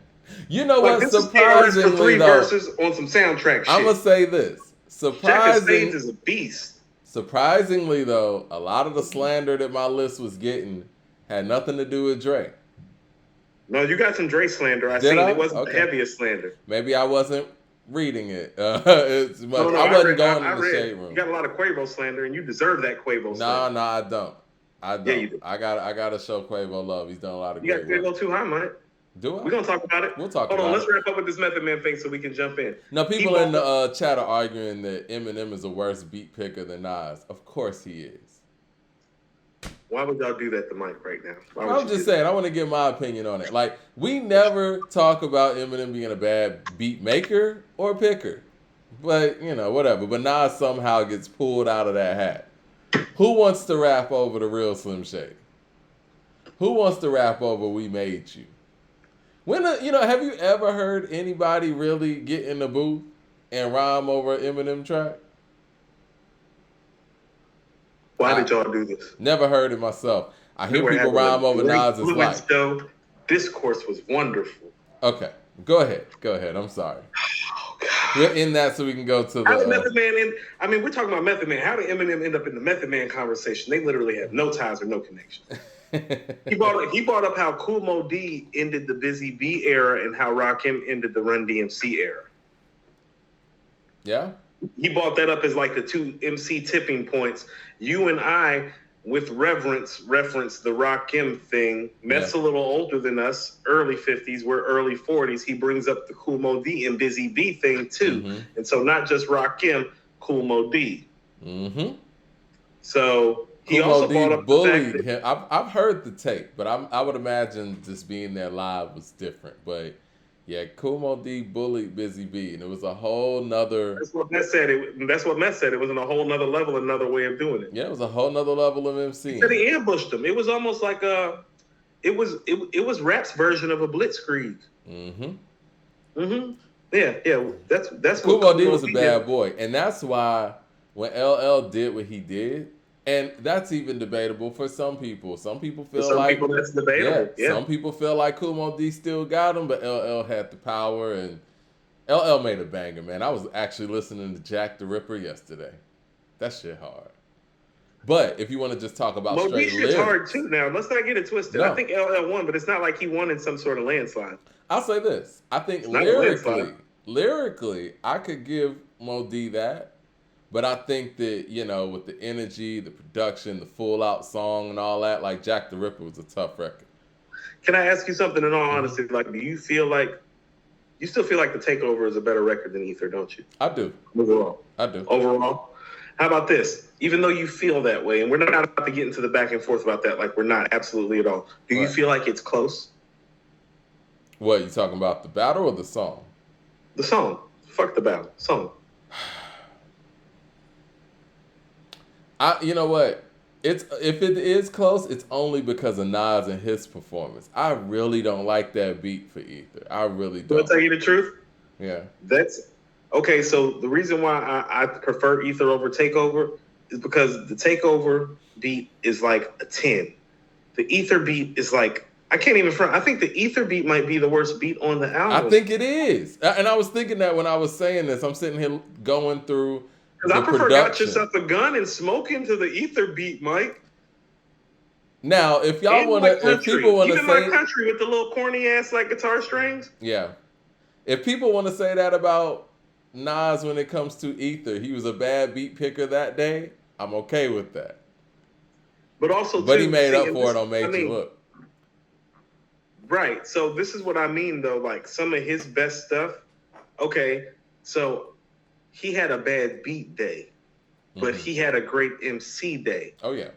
You know what? Surprisingly, for 3 verses on some soundtrack shit. I'm gonna say this. Jack of Spades is a beast. Surprisingly, though, a lot of the slander that my list was getting had nothing to do with Drake. No, you got some Drake slander. It wasn't the heaviest slander. Maybe I wasn't reading it. I wasn't going in the shade room. You got a lot of Quavo slander, and you deserve that Quavo slander. No, I don't. Yeah, you do. I got to show Quavo love. He's done a lot of great work. You got Quavo too high, man. Do I? We're going to talk about it. We'll talk about it. Hold on, let's wrap up with this Method Man thing so we can jump in. Now, people in the chat are arguing that Eminem is a worse beat picker than Nas. Of course he is. Why would y'all do that to Mike right now? I'm just saying, I want to give my opinion on it. Like, we never talk about Eminem being a bad beat maker or picker. But, you know, whatever. But Nas somehow gets pulled out of that hat. Who wants to rap over the real Slim Shady? Who wants to rap over "We Made You"? Have you ever heard anybody really get in the booth and rhyme over an Eminem track? Why did y'all do this? Never heard it myself. I hear We were people having a rhyme over great Nas's fluent life. show. Discourse was wonderful. Okay, go ahead. I'm sorry. Oh, God. We're in that so we can go to the. How did Method Man end? I mean, we're talking about Method Man. How did Eminem end up in the Method Man conversation? They literally have no ties or no connection. He brought up how Kool Moe Dee ended the Busy Bee era and how Rakim ended the Run DMC era. Yeah. He brought that up as like the two MC tipping points. You and I, with reference the Rakim thing. Meth's a little older than us, early 50s, we're early 40s. He brings up the Kool Moe Dee and Busy Bee thing too. Mm-hmm. And so not just Rakim, Kool Moe Dee. Mm-hmm. So he Kool also Moe brought Dee up bullied him. I've heard the tape, but I would imagine just being there live was different. But yeah, Kool Moe Dee bullied Busy Bee, and it was a whole nother. That's what Meth said. It was on a whole nother level, another way of doing it. Yeah, it was a whole nother level of MC. He said he ambushed him. It was almost like it was rap's version of a blitzkrieg. Mm-hmm. Mm-hmm. Yeah. That's Kool Moe Dee was a bad boy, and that's why when LL did what he did. And that's even debatable for some people. Some people feel that's debatable. Yeah. Some people feel like Kool Moe Dee still got him, but LL had the power, and LL made a banger, man. I was actually listening to Jack the Ripper yesterday. That shit hard. But if you want to just talk about Moe straight Dee lyrics, shit's hard too. Now let's not get it twisted. No. I think LL won, but it's not like he won in some sort of landslide. I'll say this: I think lyrically, I could give Moe Dee that. But I think that, with the energy, the production, the full-out song and all that, like Jack the Ripper was a tough record. Can I ask you something in all honesty? Like, do you still feel like The Takeover is a better record than Ether, don't you? I do. Overall? I do. Overall? How about this? Even though you feel that way, and we're not about to get into the back and forth about that, like we're not absolutely at all. Do you feel like it's close? What, you talking about the battle or the song? The song. Fuck the battle. Song. You know what? If it is close, it's only because of Nas and his performance. I really don't like that beat for Ether. I really don't. I'll tell you the truth. Yeah. That's okay. So the reason why I prefer Ether over Takeover is because the Takeover beat is like a 10. The Ether beat is like, I can't even front. I think the Ether beat might be the worst beat on the album. I think it is. And I was thinking that when I was saying this. I'm sitting here going through. Because I prefer Got Yourself a Gun and Smoking to the Ether beat, Mike. Now, if y'all want to, if people want to say, My Country with the little corny ass like guitar strings. Yeah, if people want to say that about Nas when it comes to Ether, he was a bad beat picker that day. I'm okay with that. But also, he made up for it on Made You Look. Right. So this is what I mean, though. Like some of his best stuff. Okay, so. He had a bad beat day, but he had a great MC day. Oh, yeah.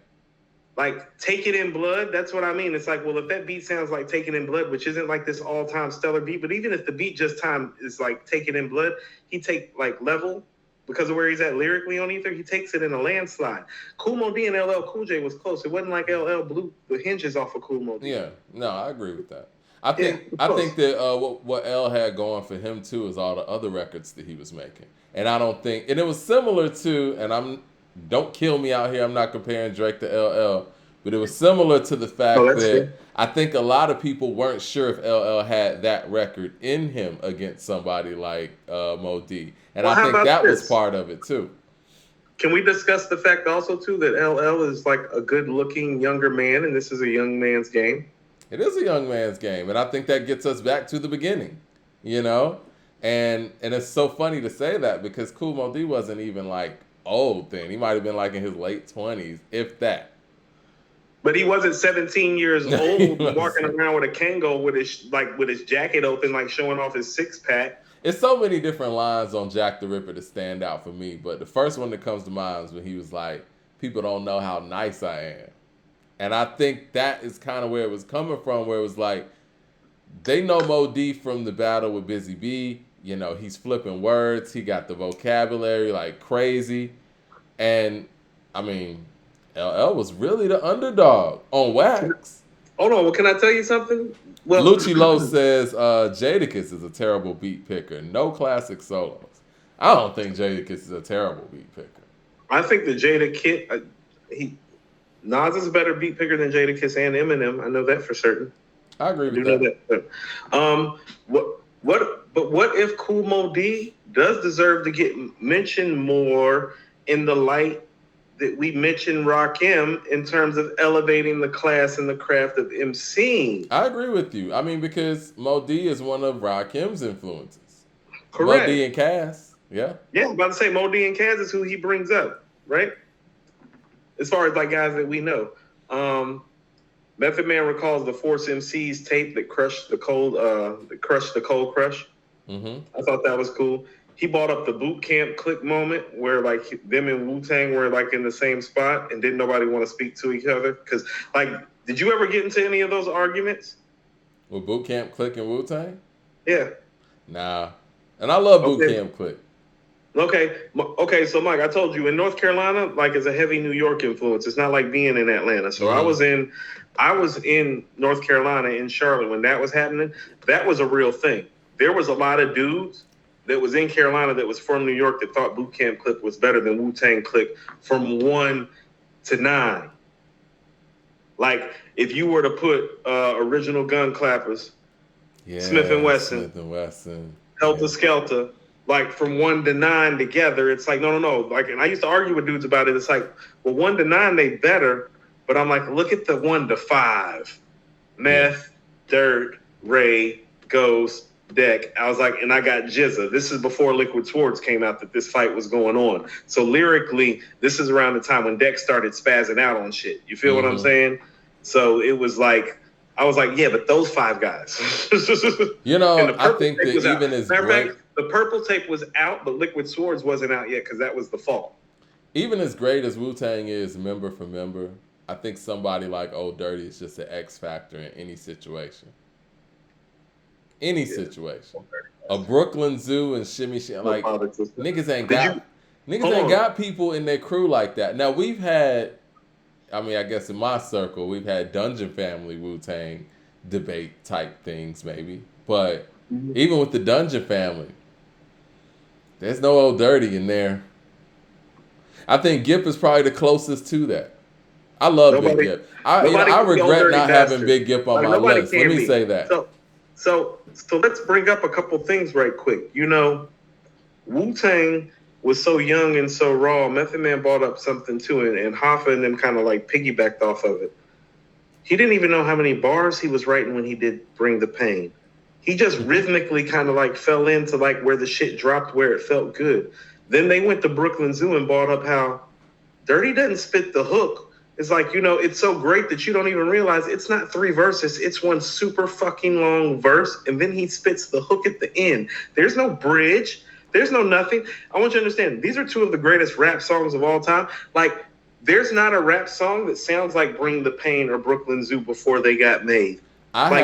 Like, Take It in Blood, that's what I mean. It's like, well, if that beat sounds like Take It in Blood, which isn't like this all-time stellar beat, but even if the beat just time is like Take It in Blood, he take like level, because of where he's at lyrically on Ether, he takes it in a landslide. Kool Moe Dee and LL Cool J was close. It wasn't like LL blew the hinges off of Kool Moe Dee. Yeah, no, I agree with that. I think that what L had going for him too is all the other records that he was making, and I don't think, and it was similar to, and don't kill me out here, I'm not comparing Drake to LL, but it was similar to the fact that I think a lot of people weren't sure if LL had that record in him against somebody like Moe Dee, and I think that was part of it too. Can we discuss the fact also too that LL is like a good-looking younger man, and this is a young man's game? It is a young man's game, and I think that gets us back to the beginning, And it's so funny to say that because Kool Moe Dee wasn't even like old then. He might have been like in his late 20s, if that. But he wasn't 17 years old walking around with a Kango with his jacket open, like showing off his six-pack. It's so many different lines on Jack the Ripper that stand out for me, but the first one that comes to mind is when he was like, "People don't know how nice I am." And I think that is kind of where it was coming from, where it was like, they know Moe Dee from the battle with Busy Bee. He's flipping words. He got the vocabulary like crazy. And, I mean, LL was really the underdog on wax. Hold on, well, can I tell you something? Well, Lucci Lowe says Jadakiss is a terrible beat picker. No classic solos. I don't think Jadakiss is a terrible beat picker. I think the Nas is a better beat picker than Jadakiss and Eminem. I know that for certain. I agree with Know that. What if Kool Moe Dee does deserve to get mentioned more in the light that we mentioned Rakim in terms of elevating the class and the craft of MCing? I agree with you. I mean, because Mo D is one of Rakim's influences. Correct. Mo D and Cass. Yeah. Yeah, I'm about to say Mo D and Cass is who he brings up, right? As far as like guys that we know. Method Man recalls the Force MC's tape that crushed the Cold Crush. Mm-hmm. I thought that was cool. He brought up the boot camp click moment where like them and Wu-Tang were like in the same spot and didn't nobody want to speak to each other. Because like, did you ever get into any of those arguments? With Boot Camp Click and Wu-Tang? Yeah. Nah. And I love Boot Camp Click. Okay. So Mike, I told you in North Carolina, like it's a heavy New York influence. It's not like being in Atlanta. So I was in North Carolina in Charlotte when that was happening. That was a real thing. There was a lot of dudes that was in Carolina that was from New York that thought Boot Camp Click was better than Wu-Tang Click from 1 to 9. Like if you were to put original gun clappers, Smith and Wesson, Helter Skelter, like from 1 to 9 together, it's like no. Like, and I used to argue with dudes about it. It's like, well, 1 to 9 they better, but I'm like, look at the 1 to 5, Meth, Dirt, Ray, Ghost, Deck. I was like, and I got Jizza. This is before Liquid Swords came out that this fight was going on. So lyrically, this is around the time when Deck started spazzing out on shit. You feel what I'm saying? So it was like, I was like, yeah, but those 5 guys. You know, I think that even as great, the purple tape was out, but Liquid Swords wasn't out yet because that was the fall. Even as great as Wu-Tang is member for member, I think somebody like Old Dirty is just an X factor in any situation. Any situation. A Brooklyn Zoo and Shimmy like niggas ain't got people in their crew like that. Now we've had, I mean, I guess in my circle we've had Dungeon Family Wu-Tang debate type things maybe, but even with the Dungeon Family, there's no Old Dirty in there. I think Gip is probably the closest to that. I love Big Gip. I regret not having Big Gip on my list. Let me say that. So let's bring up a couple things right quick. You know, Wu-Tang was so young and so raw. Method Man brought up something too, and Hoffa and them kind of like piggybacked off of it. He didn't even know how many bars he was writing when he did Bring the Pain. He just rhythmically kind of like fell into like where the shit dropped, where it felt good. Then they went to Brooklyn Zoo and brought up how Dirty doesn't spit the hook. It's like, you know, it's so great that you don't even realize it's not 3 verses. It's one super fucking long verse, and then he spits the hook at the end. There's no bridge. There's no nothing. I want you to understand, these are 2 of the greatest rap songs of all time. Like, there's not a rap song that sounds like Bring the Pain or Brooklyn Zoo before they got made. I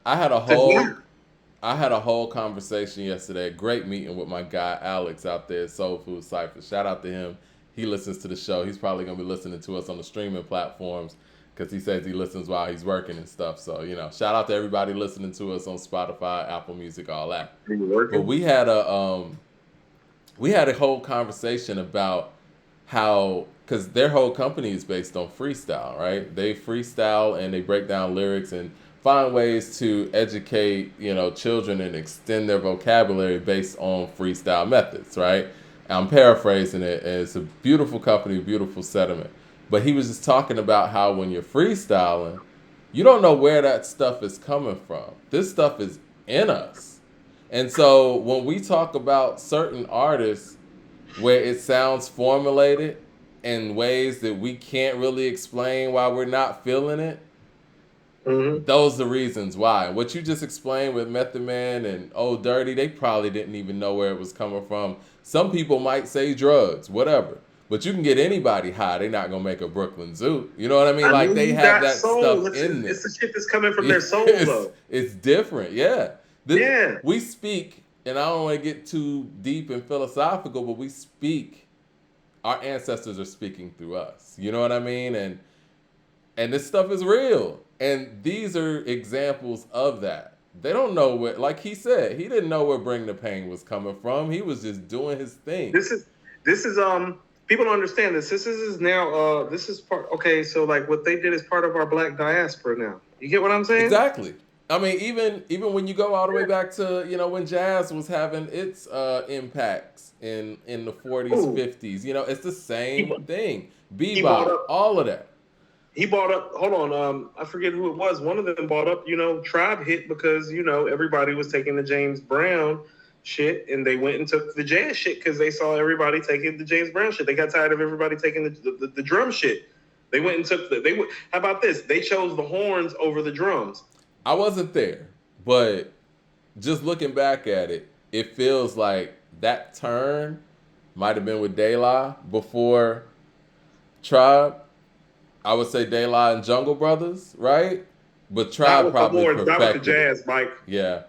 had a whole conversation yesterday. Great meeting with my guy Alex out there at Soul Food Cypher. Shout out to him. He listens to the show. He's probably going to be listening to us on the streaming platforms because he says he listens while he's working and stuff. So, you know, shout out to everybody listening to us on Spotify, Apple Music, all that. But we had a whole conversation about how, because their whole company is based on freestyle, right? They freestyle and they break down lyrics and find ways to educate, you know, children and extend their vocabulary based on freestyle methods, right? I'm paraphrasing it. It's a beautiful company, beautiful sentiment. But he was just talking about how when you're freestyling, you don't know where that stuff is coming from. This stuff is in us. And so when we talk about certain artists where it sounds formulated in ways that we can't really explain why we're not feeling it, those are the reasons why. What you just explained with Method Man and Old Dirty, they probably didn't even know where it was coming from. Some people might say drugs, whatever. But you can get anybody high. They're not going to make a Brooklyn Zoo. You know what I mean? Like, they have that stuff in there. It's the shit that's coming from their soul, though. It's different, yeah. We speak, and I don't want to get too deep and philosophical, but we speak our ancestors are speaking through us. You know what I mean? And this stuff is real. And these are examples of that. They don't know where, like he said, he didn't know where Bring the Pain was coming from. He was just doing his thing. This is people don't understand this. This is now this is part okay, so like what they did is part of our black diaspora now. You get what I'm saying? Exactly. I mean, even when you go all the way back to, when jazz was having its impacts in the 40s, Ooh. 50s, it's the same thing. bought Bebop, up all of that. he bought up hold on, I forget who it was. One of them bought up, Tribe hit because, everybody was taking the James Brown shit and they went and took the jazz shit because they saw everybody taking the James Brown shit. They got tired of everybody taking the drum shit. They went and took how about this? They chose the horns over the drums. I wasn't there, but just looking back at it, it feels like that turn might have been with De La before Tribe. I would say De La and Jungle Brothers, right? But Tribe probably perfected. Not with the jazz, Mike. Yeah.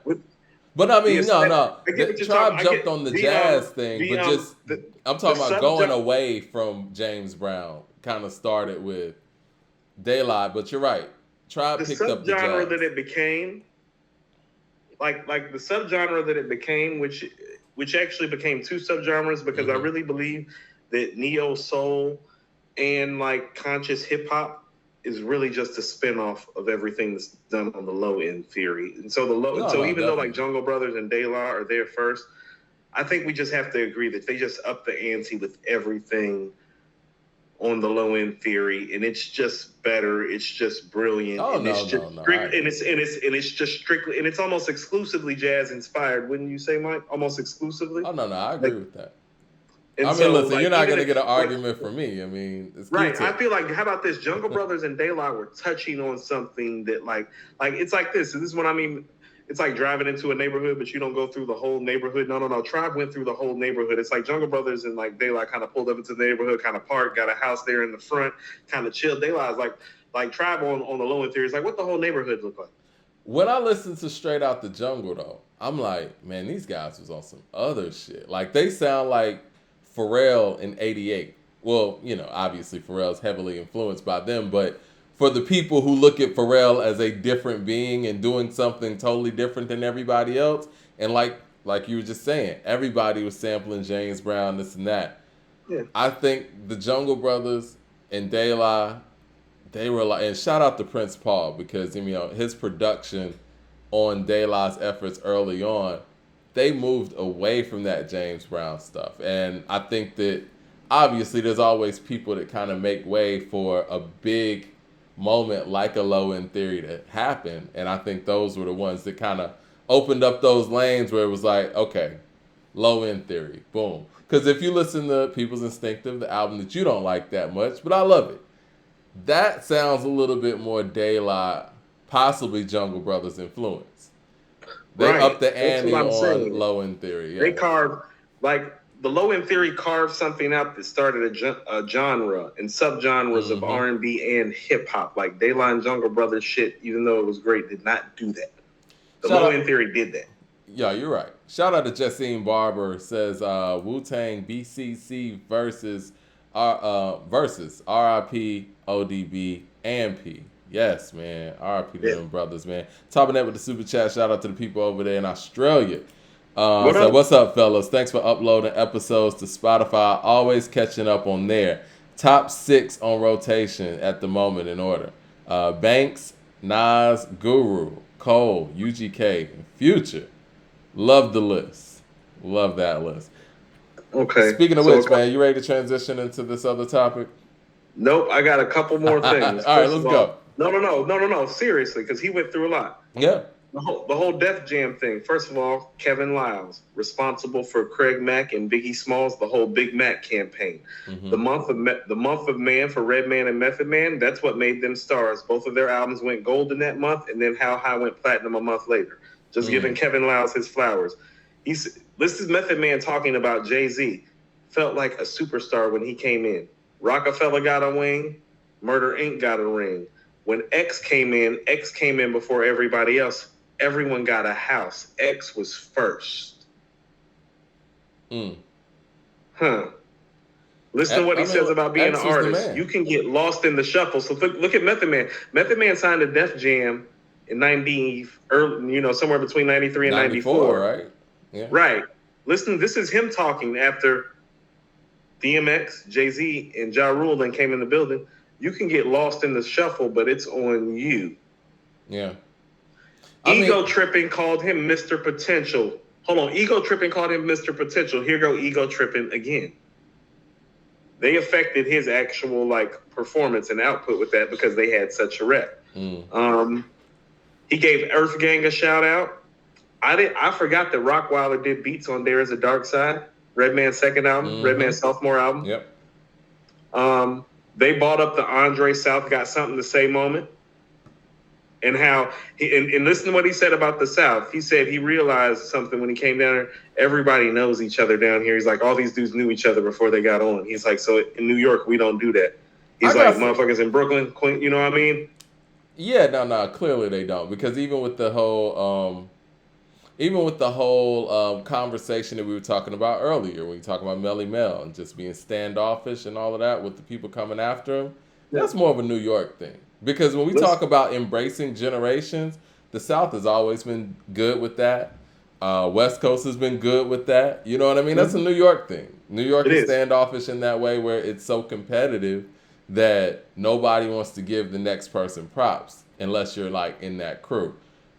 But I mean, no. Tribe jumped on the jazz thing, but I'm talking about going away from James Brown. Kind of started with De La, but you're right. Tribe picked up the jazz. Subgenre that it became, like the subgenre that it became, which actually became two subgenres because I really believe that neo soul and like conscious hip hop is really just a spinoff of everything that's done on the low end theory. And so even though like Jungle Brothers and De La are there first, I think we just have to agree that they just up the ante with everything on the low end theory, and it's just better. It's just brilliant. It's just strictly, and it's almost exclusively jazz inspired. Wouldn't you say, Mike? Almost exclusively. Oh no, I agree with that. Listen, you're not going to get an argument from me. I mean, it's right. I feel like, how about this? Jungle Brothers and De La were touching on something that, like it's like this. And this is what I mean. It's like driving into a neighborhood, but you don't go through the whole neighborhood. No. Tribe went through the whole neighborhood. It's like Jungle Brothers and like De La kind of pulled up into the neighborhood, kind of parked, got a house there in the front, kind of chilled. De La is like Tribe on the low end theory. It's like what the whole neighborhood look like. When I listen to Straight Out the Jungle, though, I'm like, man, these guys was on some other shit. Like they sound like Pharrell in '88. Well, obviously Pharrell's heavily influenced by them, but for the people who look at Pharrell as a different being and doing something totally different than everybody else, and like you were just saying, everybody was sampling James Brown, this and that. Yeah. I think the Jungle Brothers and De La, they were like, and shout out to Prince Paul because his production on De La's efforts early on, they moved away from that James Brown stuff. And I think that obviously there's always people that kind of make way for a big moment like a low end theory to happen. And I think those were the ones that kind of opened up those lanes where it was like, okay, low end theory, boom. Because if you listen to People's Instinctive, the album that you don't like that much, but I love it, that sounds a little bit more De La, possibly Jungle Brothers influence. They upped the ante on low end theory. Yeah. They carved, like, the low end theory carved something out that started a genre and subgenres of R&B and hip hop. Like De La and Jungle Brothers shit, even though it was great, did not do that. The low end theory did that. Yeah, you're right. Shout out to Jessine Barber, says Wu-Tang BCC versus RIP ODB and P. Yes, man. RIP to them brothers, man. Topping that with the super chat. Shout out to the people over there in Australia. What's up, fellas? Thanks for uploading episodes to Spotify. Always catching up on there. Top 6 on rotation at the moment in order. Banks, Nas, Guru, Cole, UGK, and Future. Love the list. Love that list. Okay. Speaking of which, man, you ready to transition into this other topic? Nope, I got a couple more things. All right, let's go. No. Seriously, because he went through a lot. Yeah. The whole Def Jam thing. First of all, Kevin Liles, responsible for Craig Mack and Biggie Smalls, the whole Big Mac campaign. Mm-hmm. The month of Man for Redman and Method Man. That's what made them stars. Both of their albums went gold in that month, and then How High went platinum a month later. Just giving Kevin Liles his flowers. This is Method Man talking about Jay-Z. Felt like a superstar when he came in. Rockefeller got a wing. Murder Inc. got a ring. When X came in before everybody else. Everyone got a house. X was first. Listen to what he says about being an X was the artist. man. You can get lost in the shuffle. So look at Method Man. Method Man signed to Def Jam in 90, somewhere between 93 and 94. Right? Yeah. Right. Listen, this is him talking after DMX, Jay-Z, and Ja Rule then came in the building. You can get lost in the shuffle, but it's on you. Yeah. Ego Tripping called him Mr. Potential. Hold on. Ego Tripping called him Mr. Potential. Here go Ego Tripping again. They affected his actual performance and output with that because they had such a rep. He gave Earth Gang a shout out. I forgot that Rockwilder did beats on There Is a Dark Side, Redman's second album, Redman's sophomore album. Yep. They bought up the Andre South Got Something to Say moment. And how and listen to what he said about the South. He said he realized something when he came down there. Everybody knows each other down here. He's like, all these dudes knew each other before they got on. He's like, so in New York, we don't do that. He's like, motherfuckers in Brooklyn, Queen, you know what I mean? Yeah, no, clearly they don't. Because even with the whole conversation that we were talking about earlier, when you talk about Melly Mel and just being standoffish and all of that with the people coming after him, that's more of a New York thing. Because when we talk about embracing generations, the South has always been good with that. West Coast has been good with that. You know what I mean? That's a New York thing. New York is standoffish in that way where it's so competitive that nobody wants to give the next person props unless you're in that crew.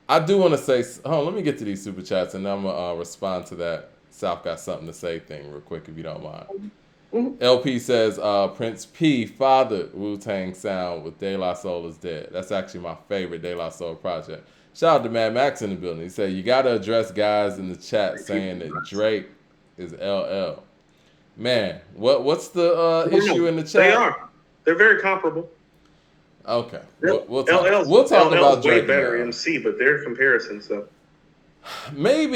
I do want to say, let me get to these super chats and I'm going to respond to that South Got Something to Say thing real quick if you don't mind. LP says, Prince P fathered Wu-Tang sound with De La Soul is Dead. That's actually my favorite De La Soul project. Shout out to Mad Max in the building. He said, you got to address guys in the chat saying that Drake is LL. Man, what's the issue in the chat? They are. They're very comparable. Okay. We'll talk LL's about Drake. Way better MC, but they're comparisons, so. Maybe.